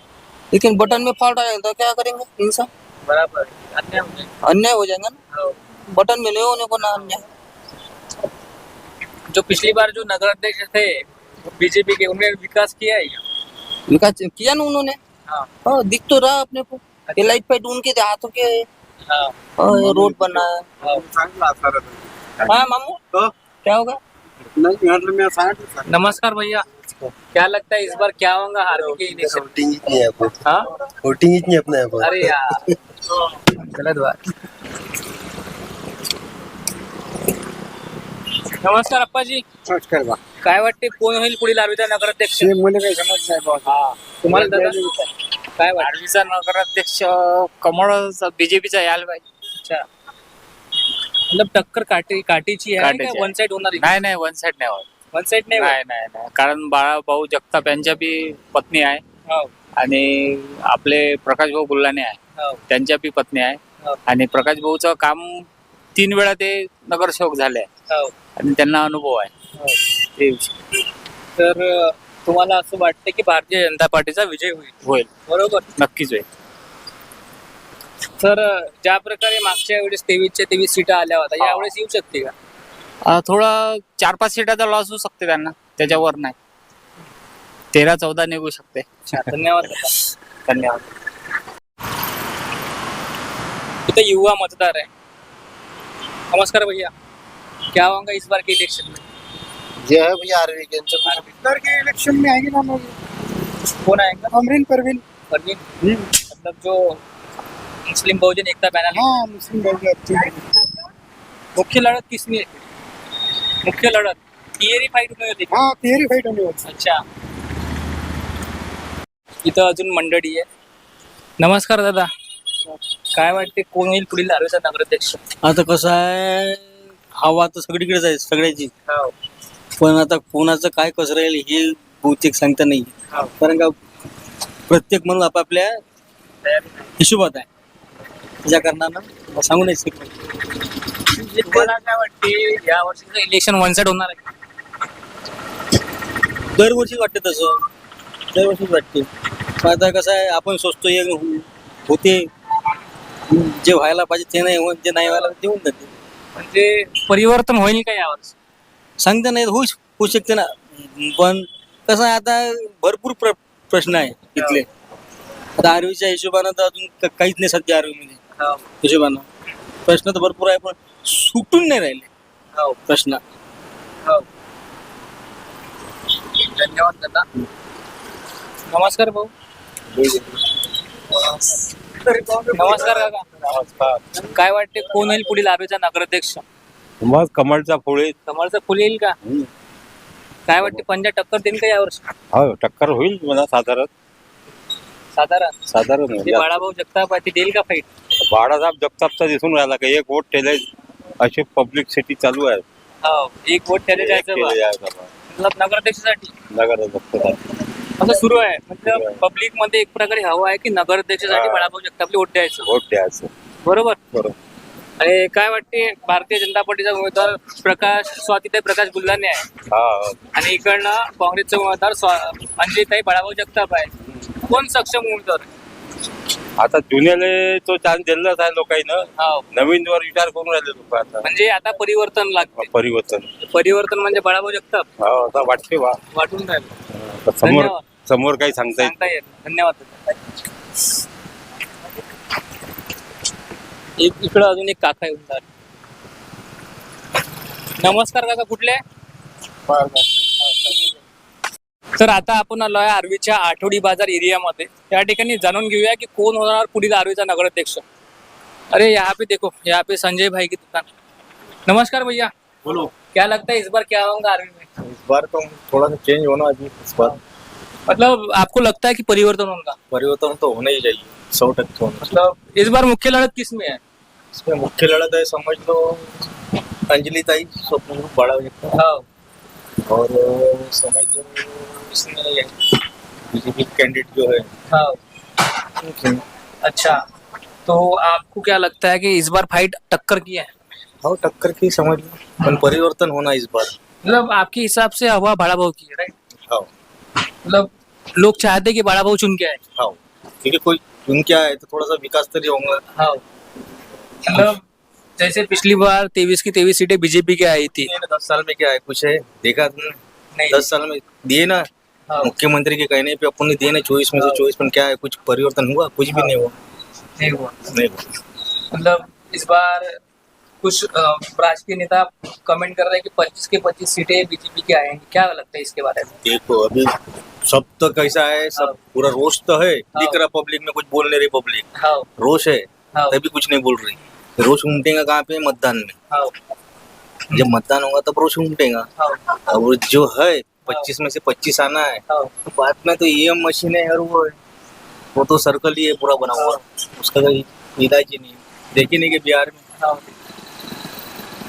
लेकिन बटन में फॉल्ट आएगा तो क्या करेंगे इंसान. बराबर. अन्याय हो जाएगा ना. बटन में नहीं होने को ना अन्याय. जो पिछली बार जो नगर अध्यक्ष थे बीजेपी के, उन्होंने विकास किया है क्या? विकास किया ना उन्होंने. हाँ दिख तो रहा अपने को. ये लाइट फाइट उनके हाथों के. हाँ ये रोड बना है. हाँ मामू क्या होगा. नमस्कार भैया. क्या लगता है इस बार क्या होगा आर्मी के इलेक्शन? वोटिंग इतनी अपने यहाँ पर. अरे यार गलत बात. नमस्कार अप्पाजी. नमस्कार बा. काय वाटते कोण होईल पुढील आर्वीचा नगराध्यक्ष? मला काही समज नाही बा. तुम्हाला दादा काय वाटतं? आर्वीचा नगराध्यक्ष कमळ बीजेपीचा यायला पाहिजे. अच्छा, मतलब टक्कर काटीची आहे का वन साइड होणार? नाही वन साइड नाही होत. वन साइड नाही. नाही कारण बाळाभाऊ जगताप यांच्या बी पत्नी आहे हो. आणि आपले प्रकाश भाऊ गुल्हाने आहे, हो. त्यांच्या बी पत्नी आहे. हो. आणि प्रकाश भाऊचं काम 3 वेळा ते नगरसेवक झाले आहे हो. आणि त्यांना अनुभव आहे. हो. ते विषय. तर तुम्हाला असं वाटतं की भारतीय जनता पार्टीचा विजय होईल? बरोबर. नक्कीच होईल. तर ज्या प्रकारे मागच्या वेळेस 23 सीटा आल्या होत्या, यावेळेस येऊ शकते का? थोडा 4-5 सीटाचा लॉस होऊ शकते त्यांना, त्याच्यावर नाही. 13-14 निघू शकते. धन्यवाद. धन्यवाद. इथं युवा मतदार आहे. नमस्कार भैया, क्या होगा इस बार के इलेक्शन में? जे है भैया आरवी के के इलेक्शन में आएंगे ना कौन आएगा? अमरीन परवीन। परवीन, मतलब जो मुस्लिम बहुजन एकता पैनल है। हाँ मुस्लिम लोग अच्छे हैं। मुख्य लढत किसने? मुख्य लढत थिअरी फाईट होती. हाँ थिअरी फाईट होने वाली. अच्छा, इथं अजून मंडळी आहे. नमस्कार दादा, काय वाटते कोण होईल पुढील आरोग्य नगराध्यक्ष? आता कसं आहे, हवा तर सगळीकडेच आहे सगळ्याची, हो. पण आता कोणाचं काय कसं राहील हे बहुतेक सांगता नाही. हो. कारण का प्रत्येक म्हणून आपापल्या हिशोबात आहे, त्याच्या कारणानं सांगू नाही शकत. मला काय वाटते या वर्षीचं इलेक्शन वन साइड होणार आहे? दरवर्षी वाटते तसं, दरवर्षीच वाटते. पण आता कसं आहे, आपण सोचतो हे होते, जे व्हायला पाहिजे ते नाही होत, जे नाही व्हायला ते होऊन जाते. म्हणजे परिवर्तन होईल का यावर्षी? सांगता नाही होऊ शकते ना, पण कसं आहे आता भरपूर प्रश्न आहे इथले. आता आरवीच्या हिशोबानं तर अजून काहीच नाही सध्या आरवीमध्ये. हिशोबानं प्रश्न तर भरपूर आहे, पण सुटून नाही राहिले प्रश्न. धन्यवाद दादा. नमस्कार भाऊ. नमस्कार काका. काय वाटते कोण होईल पुढील आरोग्यचा नगराध्यक्ष? मग कमळचा फुळे. कमळचं फुल येईल का? काय वाटते पंजा टक्कर देईल का यावर्षी? हो टक्कर होईल मला साधारण ते बाळाभाऊ जगताप आहे, ते देईल का फाईट? बाळासाहेब जगतापचा दिसून राहिला का एक वोट ठेले अशी पब्लिसिटी चालू आहे. हो, एक वोट त्याला जायचं बा. मतलब नगराध्यक्षासाठी असं सुरू आहे. मतलब पब्लिक मध्ये एक प्रकारे हवा आहे की नगराध्यक्षासाठी बाळाभाऊ जगतापला वोट द्यायचं. बरोबर. आणि काय वाटते भारतीय जनता पार्टीचा उमेदवार स्वातीताई प्रकाश गुल्हाने आहे, आणि इकडनं काँग्रेसचा उमेदवार अंजलीताई बाळाभाऊ जगताप आहे. कोण सक्षम उमेदवार आहे? आता जुन्याले तो चान्स दिलाच आहे लोकांना, नवीन वर विचार करून राहिले लोक. आता म्हणजे आता परिवर्तन लागते. परिवर्तन म्हणजे बाळाभाऊ जगताप आता वाटते वाटून राहिलं. समोर काही सांगता येत. धन्यवाद. इकडं अजून एक काका येऊन राहिले. नमस्कार काका, कुठले? तर आता आपण आलो आहे आर्वीच्या आठवडी बाजार एरियामध्ये. या ठिकाणी जाणून घेऊया की कोण होणार पुढील आर्वीचा नगराध्यक्ष. अरे यहाँ पे देखो, यहाँ पे संजय भाई की दुकान. नमस्कार भैया, बोलो. क्या लगता है इस बार क्या होगा आर्वी में? इस बार तो थोड़ा सा चेंज होना है इस बार. मतलब आपको लगता है कि परिवर्तन होगा? परिवर्तन तो होना ही चाहिए, 100% होना. मतलब इस बार मुख्य लड़त किस में है? इसमें मुख्य लड़त है समझ लो अंजलिताई स्वप्न बड़ा और समझ लो इसमें बीजेपी कैंडिडेट जो है. अच्छा, तो आपको क्या लगता है कि इस बार फाइट टक्कर की है? हाँ टक्कर की समझ लो, पर परिवर्तन होना इस बार. मतलब आपके हिसाब से हवा बाड़ाभाऊ की है, राइट? हाँ. मतलब लोग चाहते कि बाड़ाभाऊ चुन के आए. हाँ, क्योंकि कोई चुन के आए तो थोड़ा सा विकास तो होगा. हाँ, मतलब जैसे पिछली बार 23 की 23 सीटें बीजेपी की आई थी. 10 साल में क्या है कुछ है देखा तुमने? नहीं. 10 साल में दिए ना. हाँ. मुख्यमंत्री के कहने पे अपन ने दिए ना 24 में से 24 में क्या है कुछ परिवर्तन हुआ? कुछ भी नहीं हुआ. नहीं हुआ. मतलब इस बार कुछ राजकीय नेता कमेंट कर रहे हैं कि 25 के 25 सीटें बीजेपी की आएंगी. क्या लगता है इसके बारे में? देखो अभी सब तो कैसा है, सब पूरा रोष तो है, दिख रहा पब्लिक में, कुछ बोल नहीं रही पब्लिक. हाँ. रोष है हाँ. तभी कुछ नहीं बोल रही. रोष उमटेगा कहाँ पे? मतदान में. हाँ. जब मतदान होगा तब रोष उमटेगा. हाँ. और जो है 25 में से 25 आना है. हाँ. बाद में तो ईएम मशीन है और वो तो सर्कल ही है पूरा बना हुआ, उसका कोई इलाज ही नहीं. देखी नहीं कि बिहार में हाँ.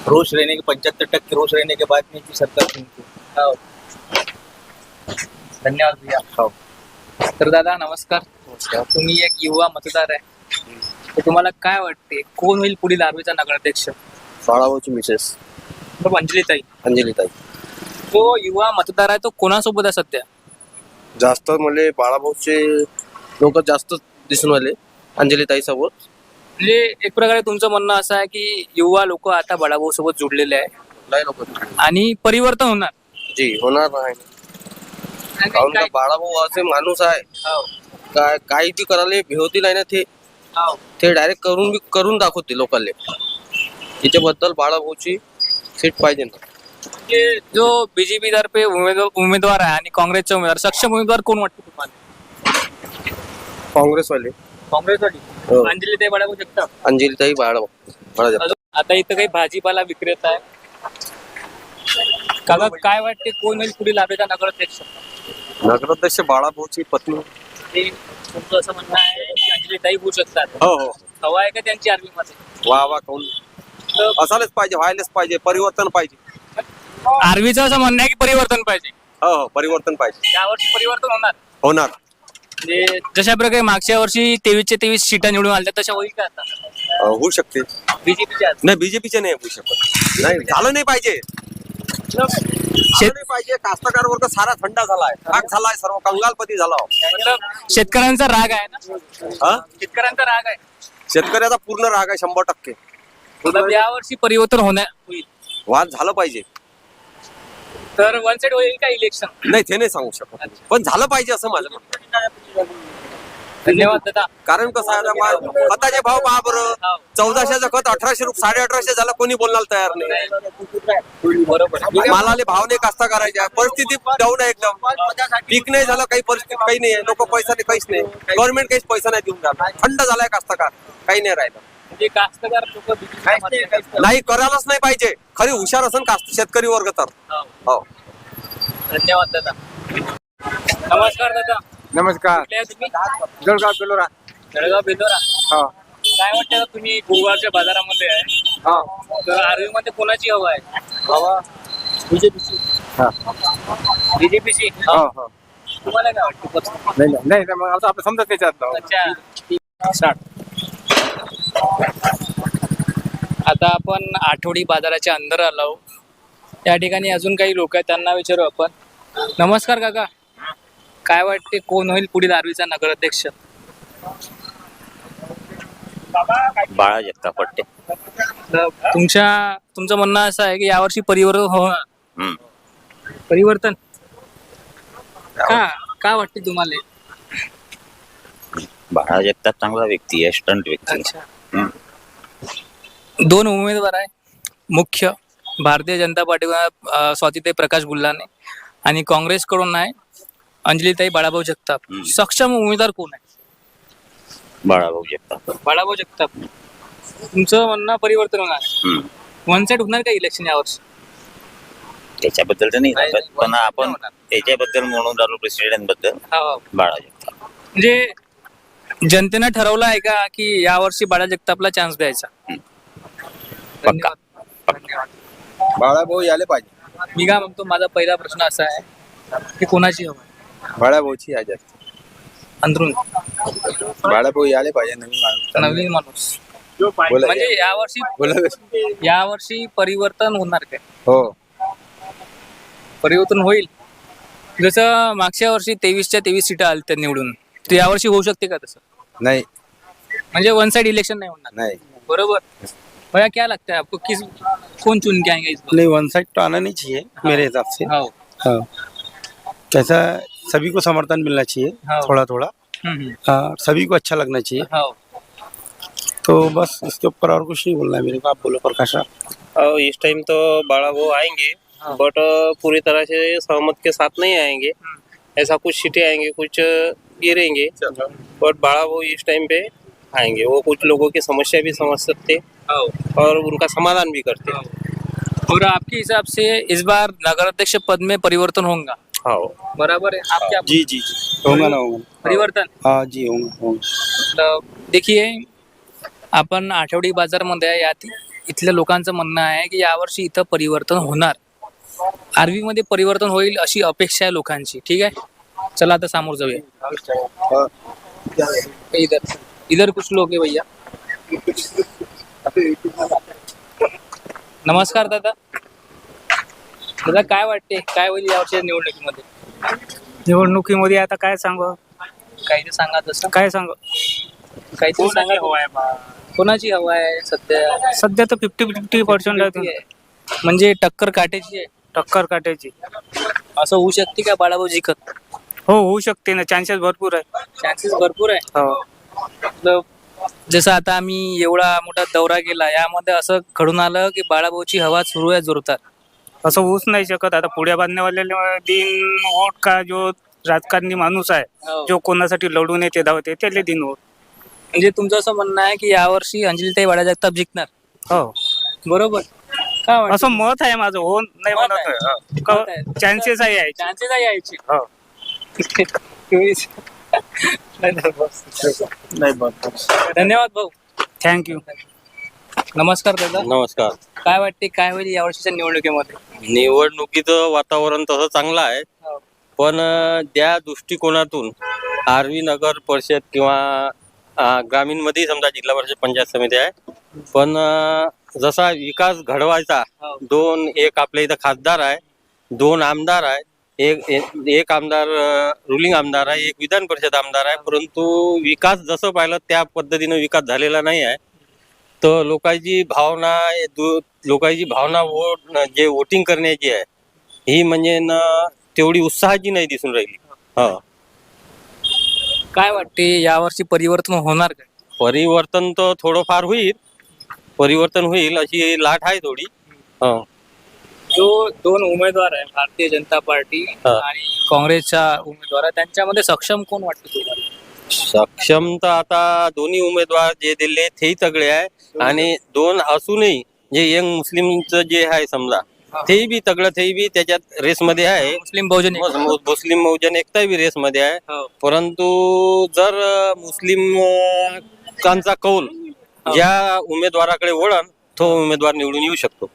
रोष रहने के 75% रोष रहने के बाद में भी सरकार चुनती. हाँ. धन्यवाद भैया. हो. तर दादा नमस्कार. तुम्ही एक युवा मतदार आहे, तर तुम्हाला काय वाटते कोण होईल पुढील आर्वीचा नगराध्यक्ष? बाळाभाऊची मिसेस मतलब अंजलीताई. तो युवा मतदार आहे तो कोणासोबत आहे सध्या? जास्त म्हणजे बाळाभाऊचे लोक जास्त दिसून आले अंजलीताई सोबत. म्हणजे एक प्रकारे तुमचं म्हणणं असं आहे की युवा लोक आता बाळाभाऊ सोबत जुडलेले आहे लय लोक आणि परिवर्तन होणार. जी होणार नाही. काहून का बाळाभाऊ असे माणूस आहे काय काही ती करायला भेवती नाही ना. ते डायरेक्ट करून दाखवते लोकांना. याच्याबद्दल बाळाभाऊची सीट पाहिजे ना. म्हणजे जो बीजेपी तर्फे उमेदवार आहे आणि काँग्रेसचे उमेदवार, सक्षम उमेदवार कोण वाटतो तुम्हाला? काँग्रेसवाले काँग्रेसवाली हो. अंजलीताई बाळाभाऊ जगताप. अंजलीताई बाळाभाऊ. आता इथं काही भाजीपाला विक्रेता आहे. काका काय वाटते कोण होईल पुढील आपल्या नगराध्यक्ष? नगराध्यक्ष बाळाभाऊची पत्नी. ते तुमचं असं म्हणणं आहे की अंजलीताई होऊ शकतात. हो हो. हवा आहे का त्यांची आर्मी मध्ये? वा वा कोण असायलाच पाहिजे, व्हायलाच पाहिजे, परिवर्तन पाहिजे. आर्मीचं असं म्हणणं आहे की परिवर्तन पाहिजे. हो हो परिवर्तन पाहिजे. यावर्षी परिवर्तन होणार. म्हणजे जशा प्रकारे मागच्या वर्षी 23 सीटा निवडून आल्या तशा होईल का आता? होऊ शकते. बीजेपीच्या नाही बीजेपीचे नाही होऊ शकत. नाही झालं नाही पाहिजे. पाहिजे. कास्तकार वर्ग सारा थंड झालाय, राग झालाय, सर्व कंगालपती झाला. शेतकऱ्यांचा राग आहे ना? हा? शेतकऱ्यांचा राग आहे. शेतकऱ्याचा पूर्ण राग आहे 100%. मतलब यावर्षी परिवर्तन होईल वाद झालं पाहिजे. तर वन साइड होईल का इलेक्शन? नाही ते नाही सांगू शकत, पण झालं पाहिजे असं माझं म्हणणं. धन्यवाद दादा. कारण कसं आहे खताचे भाव पहा बरं. 1400चं खत 1800 रुपये 1850 झालं, कोणी बोलण्याला तयार नाही. बरोबर. मालाले भाव नाही कास्ता करायच्या, परिस्थिती डाऊन आहे एकदम. पीक नाही झालं, काही परिस्थिती काही नाही, लोक पैसा नाही, काहीच नाही. गव्हर्नमेंट काहीच पैसा नाही देऊन राहिला, थंड झालाय कास्तकार, काही नाही राहिलं. म्हणजे कास्तकार लोक नाही करायलाच नाही पाहिजे. खरी हुशार असेल शेतकरी वर्ग तर. हो. धन्यवाद दादा. नमस्कार दादा. नमस्कार. कुठले आहे तुम्ही? जळगाव बेलोरा. जळगाव बेलोरा. हा काय वाटतं का तुम्ही गुरुवारच्या बाजारामध्ये आहे, हा तर आर्मी मध्ये कोणाची हवा आहे? हवा बीजेपीची. हा बीजेपीची. हा हा. तुम्हाला काय वाटतं? नाही नाही मग आता आपण समजत त्याच्यात. अच्छा. स्टार्ट. आता आपण आठवडी बाजाराच्या अंदर आलो. या ठिकाणी अजून काही लोक आहेत, त्यांना विचारू आपण. नमस्कार काका, काय वाटते कोण होईल पुढील आर्वीचा नगराध्यक्ष? बाळा जगताप वाटते. तुमचं म्हणणं असं आहे की यावर्षी परिवर्तन होणार. परिवर्तन का वाटते तुम्हाला? बाळा जगताप चांगला व्यक्ती आहे, स्टंट व्यक्ती. अच्छा. दोन उमेदवार आहे मुख्य. भारतीय जनता पार्टीकडून स्वातीताई प्रकाश गुल्हाने आणि काँग्रेसकडून आहे अंजलीताई बाळाभाऊ जगताप. सक्षम उमेदवार कोण आहे? बाळाभाऊ जगताप. बाळाभाऊ जगताप. तुमचं म्हणणं परिवर्तन होणार, वन साइड होणार का इलेक्शन यावर्षी? त्याच्याबद्दल तर नाही सांगत, पण आपण त्याच्याबद्दल म्हणून राहिलो प्रेसिडेंट बद्दल. बाळा जगताप. म्हणजे जनतेनं ठरवलं आहे का की यावर्षी बाळा जगतापला चान्स द्यायचा? पक्का. बाळाभाऊ यायला पाहिजे. मी काय म्हणतो, माझा पहिला प्रश्न असा आहे की कोणाची हवा आहे? बाळाभाऊची आहे जास्त. अंदरून बाळाभाऊ यायला पाहिजे. नवीन माणूस. म्हणजे यावर्षी परिवर्तन होणार काय? हो परिवर्तन होईल. जसं मागच्या वर्षी 23 सीटा आल्या त्या निवडून, तर यावर्षी होऊ शकते का तसं? नाही. म्हणजे वन साइड इलेक्शन नहीं होना। नहीं बरोबर। भैया क्या लगता है आपको, किस कौन चुन के आएंगे इस बार? नहीं, वन साइड तो आना नहीं चाहिए मेरे हिसाब से। हाँ हाँ, कैसा सभी को समर्थन मिलना चाहिए, हाँ। थोड़ा थोड़ा। हाँ, सभी को अच्छा लगना चाहिए। हाँ। तो बस इसके ऊपर और कुछ नहीं बोलना है मेरे को। आप बोलो प्रकाश। इस टाइम तो बाड़ा वो आएंगे, बट पूरी तरह से सहमत के साथ नहीं आएंगे। ऐसा कुछ सीटें आएंगे, कुछ गिरेंगे, बट बाड़ा वो इस टाइम पे आएंगे। वो कुछ लोगों की समस्या भी समझ सकते और उनका समाधान भी करते। और आपके हिसाब से इस बार नगराध्यक्ष पद में परिवर्तन होगा? हाँ बराबर है। आप क्या जी जी जी, होगा ना होगा परिवर्तन? हाँ जी, होगा। मतलब देखिए, आपण आठवडी बाजारमध्ये आहे, यात इथल्या लोकांचं म्हणणं आहे की यावर्षी इथं परिवर्तन होणार, आर्वी मध्ये परिवर्तन होईल अशी अपेक्षा आहे लोकांची। ठीक आहे, चला आता समोर जाऊया। इधर इधर कुछ लोग है भैया। नमस्कार दादा। दादा काय वाटते, काय होईल यावर्षी निवडणुकीमध्ये? निवडणुकीमध्ये आता काय सांगू, काही सांगा तसं, काय सांगू, काहीतरी सांगा। कोणाची हवा आहे सध्या? सध्या तर 50-50% आहे, म्हणजे टक्कर काटेची आहे। टक्कर काटायची। असं होऊ शकते का बाळाभाऊ जिंकत? हो, होऊ शकते ना, चान्सेस भरपूर आहे। चान्सेस भरपूर आहे। हो, मतलब जसं आता आम्ही एवढा मोठा दौरा केला, यामध्ये असं घडून आलं की बाळाभाऊची हवा सुरू आहे जोरदार. असं होऊच नाही शकत. आता पुढ्या बांधण्यावाल्याला दिन वोट का जो राजकारणी माणूस आहे जो कोणासाठी लढून येते धावते त्याला दिन वोट. म्हणजे तुमचं असं म्हणणं आहे की यावर्षी अंजलीताई बाळा जगताप जिंकणार. हो बरोबर. काय वाटतं? असं मत आहे माझं. हो नाही मत म्हणत चान्सेस आहे यायचे. चान्सेस आहे यायचे. हो धन्यवाद भाऊ. थँक्यू. नमस्कार दादा. नमस्कार. काय वाटते काय होईल यावर्षीच्या निवडणुकीमध्ये? निवडणुकीचं वातावरण तसं चांगलं आहे, पण त्या दृष्टिकोनातून आर्वी नगर परिषद किंवा ग्रामीणमध्ये समजा जिल्हा परिषद पंचायत समिती आहे, पण जसा विकास घडवायचा, एक आपल्या इथं खासदार आहे, 2 आमदार आहे, एक आमदार रुलिंग आमदार आहे, एक विधान परिषद आमदार आहे, परंतु विकास जसं पाहिलं त्या पद्धतीनं विकास झालेला नाही आहे. तर लोकांची भावना वोट जे वोटिंग करण्याची आहे ही म्हणजे तेवढी उत्साहाची नाही दिसून राहिली. काय वाटते यावर्षी परिवर्तन होणार काय? परिवर्तन तर थोडंफार होईल, परिवर्तन होईल अशी लाट आहे थोडी. जो 2 उमेदवार आहे, भारतीय जनता पार्टी आणि काँग्रेसचा उमेदवार आहे, त्यांच्यामध्ये सक्षम कोण वाटतं तुम्हाला? सक्षम तर आता दोन्ही उमेदवार जे दिले तेही तगडे आहे, आणि 2 असूनही जे यंग मुस्लिमचं जे आहे समजा तेही बी तगडं, तेही बी त्याच्यात रेसमध्ये आहे. मुस्लिम बहुजन एकता बी रेसमध्ये आहे. परंतु जर मुस्लिमांचा कौल ज्या उमेदवाराकडे वळण तो उमेदवार निवडून येऊ शकतो.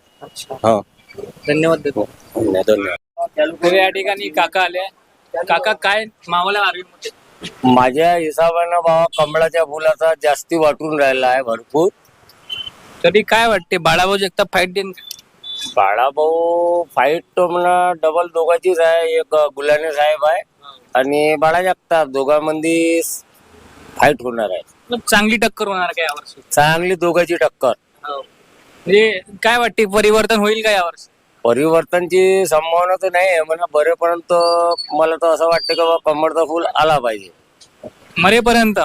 धन्यवाद देतो. धन्यवाद. या ठिकाणी काका आले. काका काय माहोल आहे आर्वीमध्ये? माझ्या हिशोबानं बाबा कमळाच्या फुलाचा जास्ती वाटून राहिला आहे भरपूर. तरी काय वाटते बाळाभाऊ जगताप फाईट देईन? बाळाभाऊ फाईट तो म्हणा डबल दोघांचीच आहे. एक गुलाने साहेब आहे आणि बाळा जगताप, दोघांमध्ये फाईट होणार आहे. चांगली टक्कर होणार का यावर्षी? चांगली दोघांची टक्कर. म्हणजे काय वाटते परिवर्तन होईल का यावर्षी? परिवर्तनची संभावना तर नाही आहे म्हणा बरेपर्यंत. मला तर असं वाटतं की बाबा कमळचा फुल आला पाहिजे मरेपर्यंत.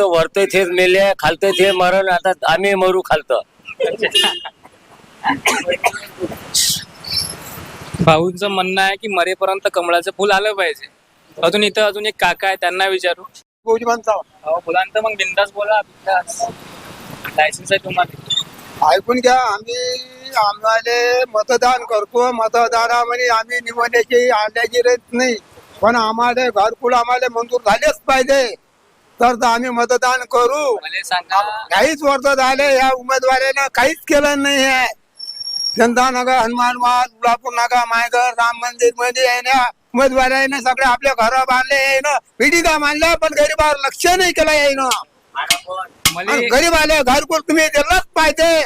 वरते थेच मेले, खालते थे मरण. आता आम्ही मरू खालतं. भाऊंचं म्हणणं आहे की मरेपर्यंत कमळाचं फुल आलं पाहिजे. अजून एक काका आहे, त्यांना विचारू. बोलांत मग बिंदास बोला. लायसन्स आहे तुम्हाला? ऐकून घ्या. आम्हाला मतदान करतो. मतदानामध्ये आम्ही निवडण्याची आल्याची रेत नाही, पण आम्हाला घरकुल आम्हाला मंजूर झालेच पाहिजे तर आम्ही मतदान करू. काहीच वर्ष झाले या उमेदवारानं काहीच केलं नाही आहे. जनता नगर, हनुमानवाड, उलापूर नगर, मायगर, राम मंदिर मध्ये आहे ना उमेदवाराने सगळे आपले घर बांधले आहे ना, पिढीदा मानल्या, पण गरीबावर लक्ष नाही केलं आहे ना. गरीब आले घरकुल तुम्ही दिलंच पाहिजे.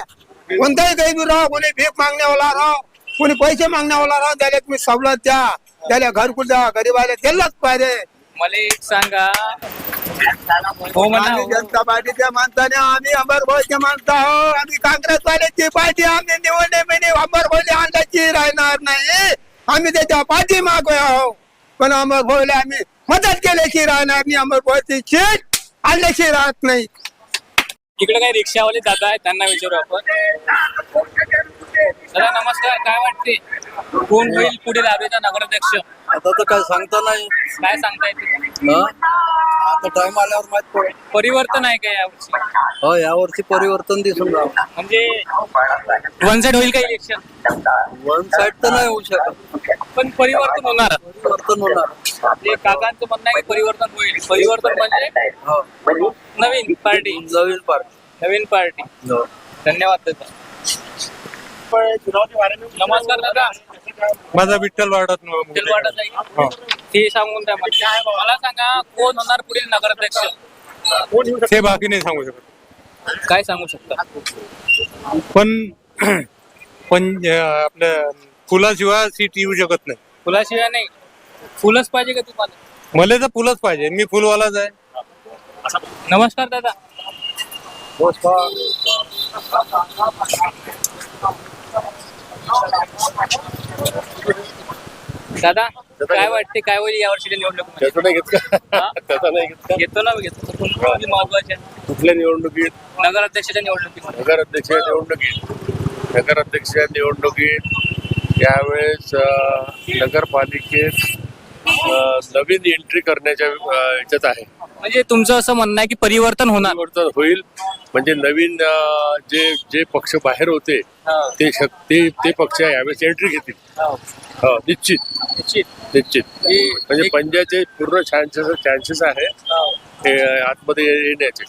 कोणताही गरीब राहो, कोणी भीक मागण्यावाला राहो, कोणी पैसे मागण्यावाला राहो, त्याला तुम्ही सवलत द्या, त्याला घरकुल द्या. गरीब आले दिलंच पाहिजे. मला एक सांगा. आम्ही जनता पार्टीच्या माणसाने, आम्ही अंबरभोईचे माणसं आहो. आम्ही काँग्रेसवाल्याची पार्टी, आम्ही निवडणे अंबरभोईले अंड्याची राहणार नाही. आम्ही त्याच्या पाठी मागो आहो, पण अंबरभोईला आम्ही मदत केल्याची राहणार नाही. अंबरभोईची सीट आणल्याची राहत नाही. इकडे काही रिक्षावाले दादा आहेत, त्यांना विचारू आपण. दादा नमस्कार. काय वाटते कोण होईल पुढे आर्वीचा नगराध्यक्ष? आता तर काय सांगता नाही. काय सांगता येते? आता टाइम आल्यावर माहित पडेल. परिवर्तन आहे का यावर्षी? हो, यावर्षी परिवर्तन दिसून राहिलं. म्हणजे वन साइड होईल का इलेक्शन? वन साइड तर नाही होऊ शकत, पण परिवर्तन होणार. म्हणजे काकांचं म्हणणं आहे की परिवर्तन होईल. परिवर्तन म्हणजे नवीन पार्टी. नवीन पार्टी. धन्यवाद दादा. नमस्कार दादा. माझा विठ्ठल वाडत ते सांगून द्या मला सांगा कोण होणार पुढील नगराध्यक्ष? ते बाकी नाही सांगू शकत. काय सांगू शकता? पण आपल्या फुलाशिवाय सीट येऊ शकत नाही. फुलाशिवाय नाही? फुलच पाहिजे का तुम्हाला? मला तर फुलच पाहिजे. मी फुलवालाच आहे. नमस्कार दादा. दादा काय वाटते काय होईल यावर्षीच्या निवडणुकीमध्ये? त्याचं नाही घेत का त्याचा नाही घेत का घेतो ना घेतो कोणती महत्वाच्या कुठल्या निवडणुकीत नगराध्यक्षाच्या निवडणुकीमध्ये नगराध्यक्ष निवडणुकीत यावेळेस नगरपालिकेत नवीन एंट्री करण्याच्या याच्यात आहे. म्हणजे तुमचं असं म्हणणं आहे की परिवर्तन होणार? परिवर्तन होईल म्हणजे नवीन जे पक्ष बाहेर होते ते पक्ष यावेळेस एंट्री घेतील. निश्चित म्हणजे पंजाचे पूर्ण चान्सेस आहे हे आतमध्ये येण्याचे.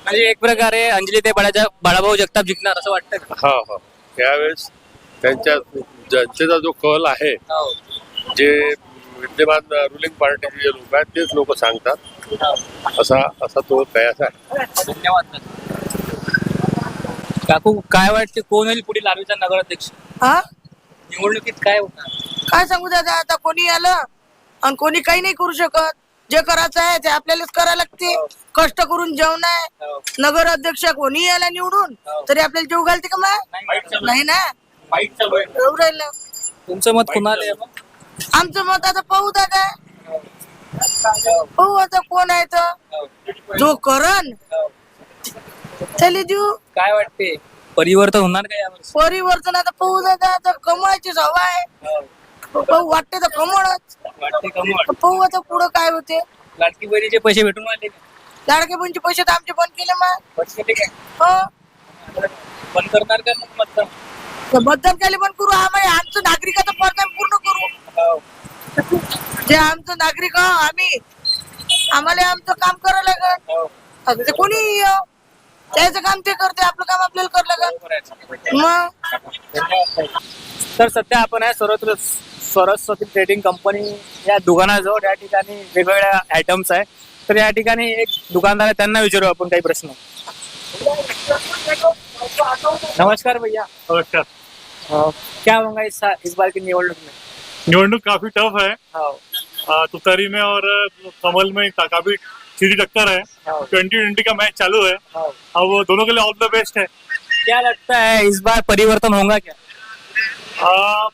म्हणजे एक प्रकारे अंजली ते बाळाभाऊ जगताप जिंकणार असं वाटतं का? हा यावेळेस त्यांच्या जनतेचा जो कल आहे जे विद्यमान रुलिंग पार्टीचे जे लोक आहेत तेच लोक सांगतात असा तो कयास आहे. धन्यवाद काकू. काय वाटते कोण होईल पुढील आर्वीचा नगराध्यक्ष? निवडणुकीत काय होणार? काय सांगू दादा, आता कोणी आलं आणि कोणी काही नाही करू शकत. जे करायचं आहे ते आपल्यालाच करायला लागते. कष्ट करून जेवण आहे. नगर अध्यक्ष कोणी यायला निवडून तरी आपल्याला जेव घालते का मग? नाही ना. राहिलं. तुमचं मत कोणाला आहे मग? आमचं मत आता पाहू दादा, पाहू आता कोण आहे तर जो करण त्याला देऊ. काय वाटते परिवर्तन होणार का यावर्षी? परिवर्तन आता पाहू दादा, आता कमळची हवा आहे. पाहू वाटते तर कमळच. पाहू आता पुढं काय होते. लाडकी बहिणीचे पैसे भेटून आले? लाडके बहिणीचे पैसे तर आमचे बंद केले मग. बंद करणार का मग मतदान? मतदान केले पण करू. आमचं नागरिकाचं परिणाम पूर्ण करू. जे आमचं नागरिक आम्ही आम्हाला आमचं काम करावं लागेल. आता ते कोणी त्याचं काम ते करते, आपलं काम आपल्याला करावं लागेल मग. तर सध्या आपण आहे सरस्वती ट्रेडिंग कंपनी या दुकानाजवळ. या ठिकाणी वेगवेगळ्या आयटम्स आहे. तर या ठिकाणी एक दुकानदार आहे, त्यांना विचारू आपण काही प्रश्न. नमस्कार भैया. नमस्कार. क्या होगा इस बार की निवडणूक में? निवडणूक काफी टफ है. तुतारी में और कमल में काफी सीधी टक्कर है. 2020 का मैच चालू है. अब दोनों के लिए ऑल द बेस्ट है. क्या लगता है इस बार परिवर्तन होगा क्या?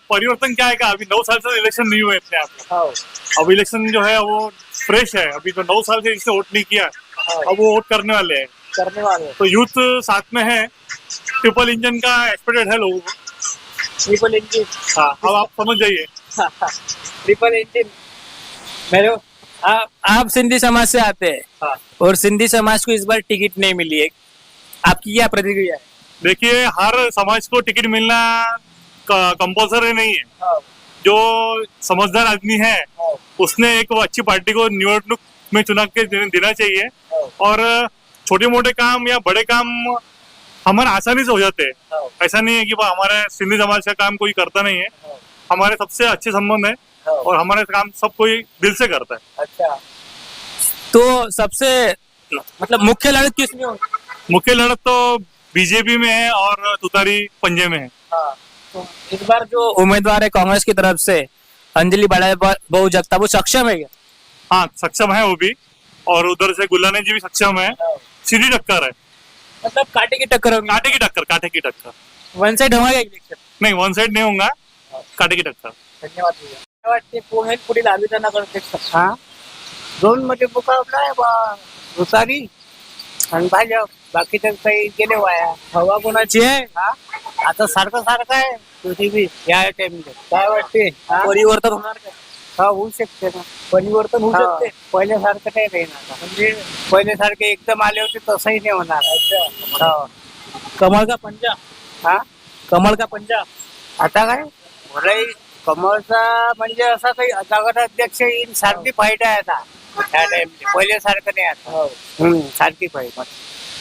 परिवर्तन क्या है, अभी 9 साल से इलेक्शन नहीं हुए अपने आप. अब इलेक्शन जो है वो फ्रेश है. अभी तो 9 साल से जिसने वोट नहीं किया अब वो वोट करने वाले हैं. तो यूथ साथ में है. ट्रिपल इंजन का एक्सपेक्टेड है लोगों को. Triple engine? हाँ, अब आप समझ जाइए. Triple engine. मेरे आप सिंधी समाज से आते हैं और सिंधी समाज को इस बार टिकट नहीं मिली है, आपकी क्या प्रतिक्रिया है? देखिए, हर समाज को टिकट मिलना कंपल्सरी नहीं है. जो समझदार आदमी है उसने एक अच्छी पार्टी को निवडणूक में चुना के देना चाहिए. और छोटे मोटे काम या बड़े काम हमारे आसानी से हो जाते हैं. ऐसा नहीं है कि हमारे सिंधी समाज का काम कोई करता नहीं है. हमारे सबसे अच्छे संबंध है और हमारे काम सब कोई दिल से करता है. अच्छा, तो सबसे मतलब मुख्य लड़त किसमें होगी? मुख्य लड़त तो बीजेपी में है और तुतारी पंजे में है. तो इस बार जो उम्मीदवार है कांग्रेस की तरफ से अंजलि बाळाभाऊ जगताप, वो सक्षम है क्या? हाँ, सक्षम है वो भी. और उधर से गुल्लाने जी भी सक्षम है. सीधी टक्कर है. मतलब कांटे की टक्कर होगी? कांटे की टक्कर. वन साइड होगा इलेक्शन? नहीं, वन साइड नहीं होगा. कांटे की टक्कर. धन्यवाद भैया. काय वाटते कोण आहे पुढील आर्वीचा नगराध्यक्ष? दोन मध्ये मुकाबला आहे तुतारी आणि भाजप. बाकीचं काही गेले वाया. हवा कोणाची आहे? आता सारखं आहे पृथ्वी या टाइमला. काय वाटते परिवर्तन होणार का? होऊ शकते ना. परिवर्तन होऊ शकते. पहिल्यासारखं नाही राहणार. म्हणजे पहिल्यासारखे एकदम आले होते तसंही नाही होणार. कमळ का पंजा? कमळ का पंजा? आता काय भलाई कमळचा म्हणजे असा काही नगराध्यक्ष येईल सारखी फाईट आहे आता त्या टाइमला. पहिल्यासारखं नाही आता. सारखी फाईट.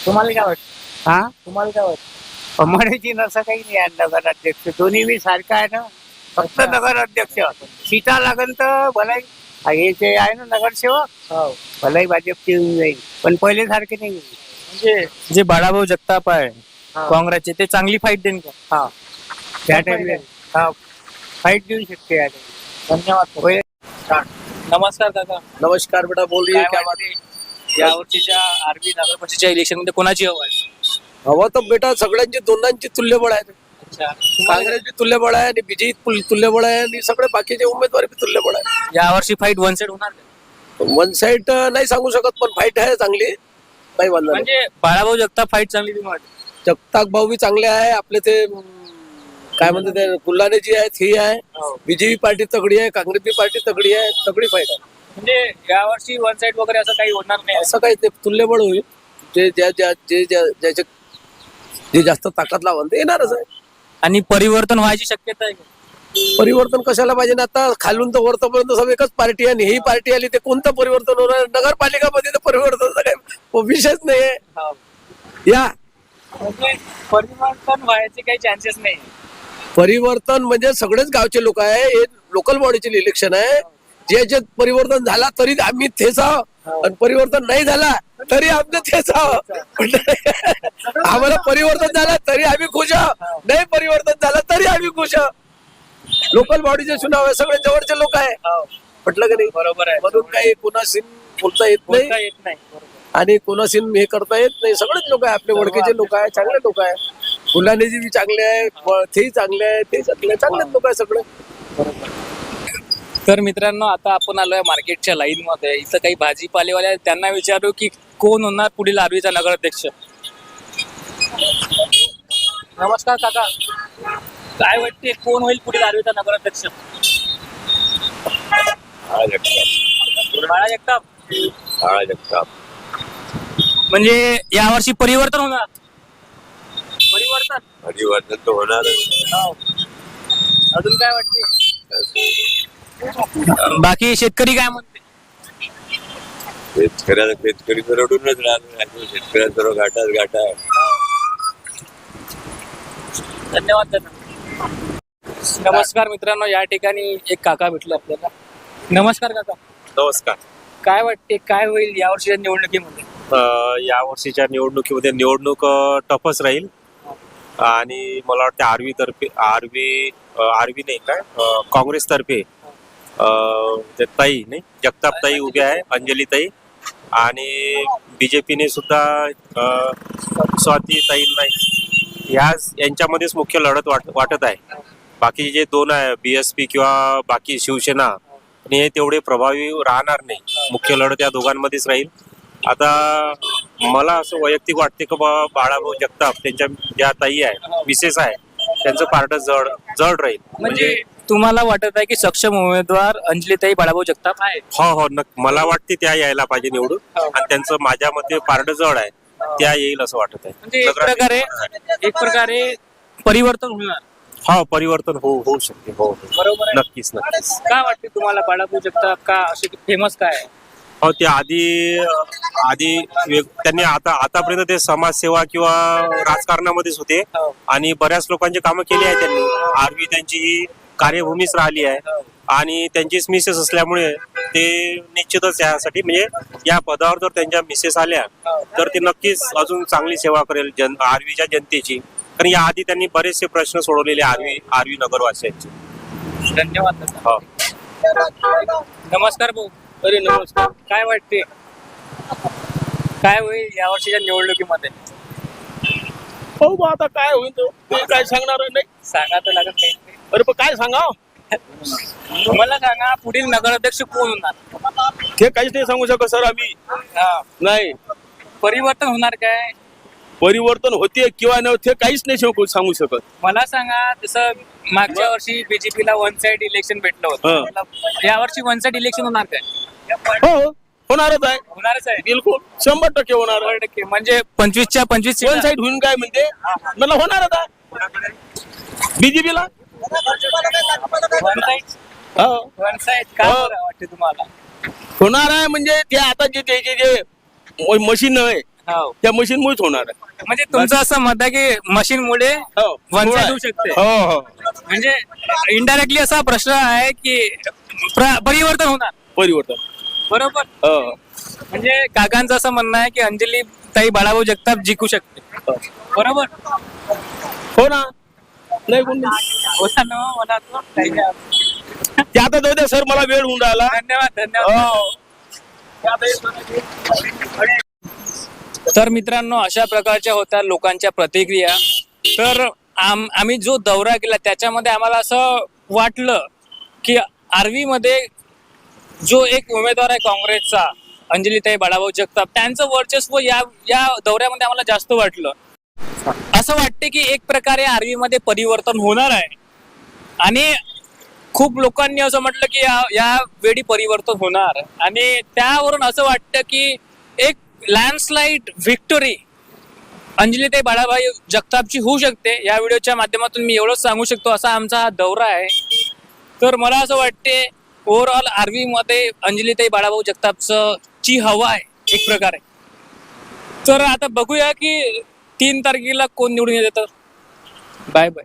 तुम्हाला काय वाटतं? तुम्हाला काय वाटतं? कमळची नसं काही नाही आहे नगराध्यक्ष. दोन्ही बी सारखं आहे ना. फक्त नगराध्यक्ष सीटा लागेल तर भलाई हे जे आहे ना नगरसेवक भलाई भाजपचे येऊन जाईल. पण पहिले सारखे नाही. म्हणजे जे बाळाभाऊ जगताप आहे काँग्रेसचे, ते चांगली फाईट देईन का? त्या टाइमला फाईट देऊ शकते. धन्यवाद. नमस्कार काका. नमस्कार बेटा, बोलिए. क्या बात है? यावर्षीच्या आर्वी नगर परिषदेच्या इलेक्शन मध्ये कोणाची हवा आहे? हवा तर बेटा सगळ्यांची दोघांची तुल्यबळ आहे. काँग्रेस बी तुल्यबळ आहे आणि बीजेपी तुल्यबळ आहे आणि सगळे बाकीचे उमेदवार बी तुल्यबळ आहे. यावर्षी फाईट वन साइड होणार का? वन साइड नाही सांगू शकत, पण फाईट आहे चांगली, काही वांधा नाही. म्हणजे बाळाभाऊ जगताप फाईट चांगली तुम्ही वाटते? जगताप भाऊ बी चांगले आहे, आपले ते काय म्हणते ते गुल्हाने जी आहेत ही आहे, बीजेपी पार्टी तगडी आहे, काँग्रेस बी पार्टी तगडी आहे, तगडी फाईट आहे. म्हणजे यावर्षी वन साइड वगैरे असं काही होणार नाही? असं काही ते तुल्यबळ होईल, ज्याचे जे जास्त ताकद लावून ते येणारच आहे. आणि परिवर्तन व्हायची शक्यता आहे का? परिवर्तन कशाला पाहिजे ना, आता खालून तर वरपर्यंत सब एकच पार्टी आहे आणि ही पार्टी आली ते कोणतं परिवर्तन होणार? नगरपालिकामध्ये तर परिवर्तन काही विषयच नाहीये. या म्हणजे परिवर्तन व्हायचे काही चान्सेस नाही? परिवर्तन म्हणजे सगळेच गावचे लोक आहे, हे लोकल बॉडीचे इलेक्शन आहे. जे परिवर्तन झाला तरी आम्ही तेच आहोत आणि परिवर्तन नाही झाला तरी आमचं तेच आहोत. आम्हाला परिवर्तन झालं तरी आम्ही खुश आहोत, नाही परिवर्तन झालं तरी आम्ही खुश आहोत. लोकल बॉडीचे चुनाव आहे, सगळे जवळचे लोक आहे. म्हटलं की नाही? बरोबर आहे. म्हणून काही कोणाशी बोलता येत नाही आणि कोणाशी हे करता येत नाही. सगळेच लोक आहे, आपले ओळखीचे लोक आहे, चांगले लोक आहे. गुल्हानेजी बी चांगले आहे, तेही चांगले आहे, ते चांगलेच लोक आहे सगळे. तर मित्रांनो, आता आपण आलोय मार्केटच्या लाईन मध्ये. इथं काही भाजीपालेवाले आहेत, त्यांना विचारू की कोण होणार पुढील आर्वीचा नगराध्यक्ष. नमस्कार काका, काय वाटते कोण होईल पुढील आर्वीचा नगराध्यक्ष? बाळा जगताप. म्हणजे यावर्षी परिवर्तन होणार? परिवर्तन तर होणार. अजून काय वाटते? बाकी शेतकरी काय म्हणते? शेतकरी तर रडूनच राहतो, शेतकऱ्यांचा सर्व घाटा आहे. धन्यवाद. नमस्कार मित्रांनो, या ठिकाणी एक काका भेटले आपल्याला. नमस्कार काका. नमस्कार. काय वाटते काय होईल या वर्षीच्या निवडणुकीमध्ये? या वर्षीच्या निवडणुकीमध्ये निवडणूक टफच राहील आणि मला वाटतं आरवी नाही काय काँग्रेसतर्फे ताई नाही जगताप ताई उभी आहे, अंजली ताई, आणि बीजेपीने सुद्धा स्वाती ताई नाही, यांच्यामध्येच मुख्य लढत वाटत आहे. बाकी जे दोन आहे BSP किंवा बाकी शिवसेना, हे तेवढे प्रभावी राहणार नाही. मुख्य लढत या दोघांमध्येच राहील. आता मला असं वैयक्तिक वाटते की बाळाभाऊ जगताप त्यांच्या ज्या ताई आहे, मिसेस आहे, त्यांचं पार्ट जड राहील. म्हणजे तुम्हाला वाटत आहे की सक्षम उमेदवार अंजलीताई बाळाभाऊ जगताप आहे? हो, मला वाटते त्या यायला पाहिजे निवडून, आणि त्यांचं माझ्या मते पार्ट जड आहे, त्या येईल असं वाटत आहे. म्हणजे एक प्रकारे परिवर्तन होणार? हो, परिवर्तन होऊ शकते. हो, बरोबर आहे. नक्कीच. काय वाटते तुम्हाला बाळाभाऊ जगताप का असे फेमस काय आहे? हो, ते आधी त्यांनी आतापर्यंत ते समाजसेवा किंवा राजकारणामध्येच होते आणि बऱ्याच लोकांची कामं केली आहे त्यांनी. आरवी त्यांची कार्यभूमीच राहिली आहे आणि त्यांचीच मिसेस असल्यामुळे ते निश्चितच यासाठी म्हणजे या पदावर जर त्यांच्या मिसेस आल्या तर ते नक्कीच अजून चांगली सेवा करेल आरवीच्या जनतेची. कारण याआधी त्यांनी बरेचसे प्रश्न सोडवलेले आरवी नगरवासियांचे. धन्यवाद. हो. नमस्कार भाऊ. अरे नमस्कार. काय वाटते काय होईल या वर्षीच्या निवडणुकीमध्ये? हो, आता काय होईल ते काय सांगणार नाही. सांगा तर लागत नाही. अरे पण काय सांगा, मला सांगा पुढील नगराध्यक्ष कोण होणार? ते काहीच नाही सांगू शकत सर आम्ही. नाही. परिवर्तन होणार काय? परिवर्तन होते किंवा नव्हते काहीच नाही सांगू शकत. मला सांगा, जसं मागच्या वर्षी बीजेपीला वन साइड इलेक्शन भेटलं होतं, या वर्षी वन साइड इलेक्शन होणार काय? हो, होणारच आहे. बिलकुल 100% होणार. 100%. म्हणजे 25च्या 25 वन साईड होऊन काय म्हणते मला होणारच आहे. बीजेपीला वन साइड काय वाटते तुम्हाला? होणार आहे. म्हणजे ते आता जे मशीन आहे त्या मशीन मुळेच होणार आहे. म्हणजे तुमचं असं मत आहे की मशीन मुळे वन साइड होऊ शकते? हो. म्हणजे इनडायरेक्टली असा प्रश्न आहे की परिवर्तन होणार? परिवर्तन. बरोबर. म्हणजे काकांचं असं म्हणणं आहे की अंजली ताई बाळाभाऊ जगताप जिंकू शकते. बरोबर. हो ना. नाही कोण ते आता जाऊ द्या सर, मला वेळ होऊन राहिला. धन्यवाद. तर मित्रांनो, अशा प्रकारच्या होत्या लोकांच्या प्रतिक्रिया. तर आम्ही जो दौरा केला त्याच्यामध्ये आम्हाला असं वाटलं की आर्वी मध्ये जो एक उमेदवार आहे काँग्रेसचा अंजलीताई बाळाभाऊ जगताप, त्यांचं वर्चस्व या दौऱ्यामध्ये आम्हाला जास्त वाटलं. असं वाटते की एक प्रकारे आर्वी मध्ये परिवर्तन होणार आहे आणि खूप लोकांनी असं म्हटलं की या वेळी परिवर्तन होणार आणि त्यावरून असं वाटतं की एक लँडस्लाइड व्हिक्टोरी अंजलीताई बाळाभाऊ जगतापची होऊ शकते. या व्हिडिओच्या माध्यमातून मी एवढंच सांगू शकतो. असा आमचा हा दौरा आहे. तर मला असं वाटते ओव्हरऑल आर्वी मध्ये अंजलीताई बाळाभाऊ जगतापचं ची हवा आहे एक प्रकारे. तर आता बघूया की 3 तारखेला कोण निवडून येतं. Bye bye.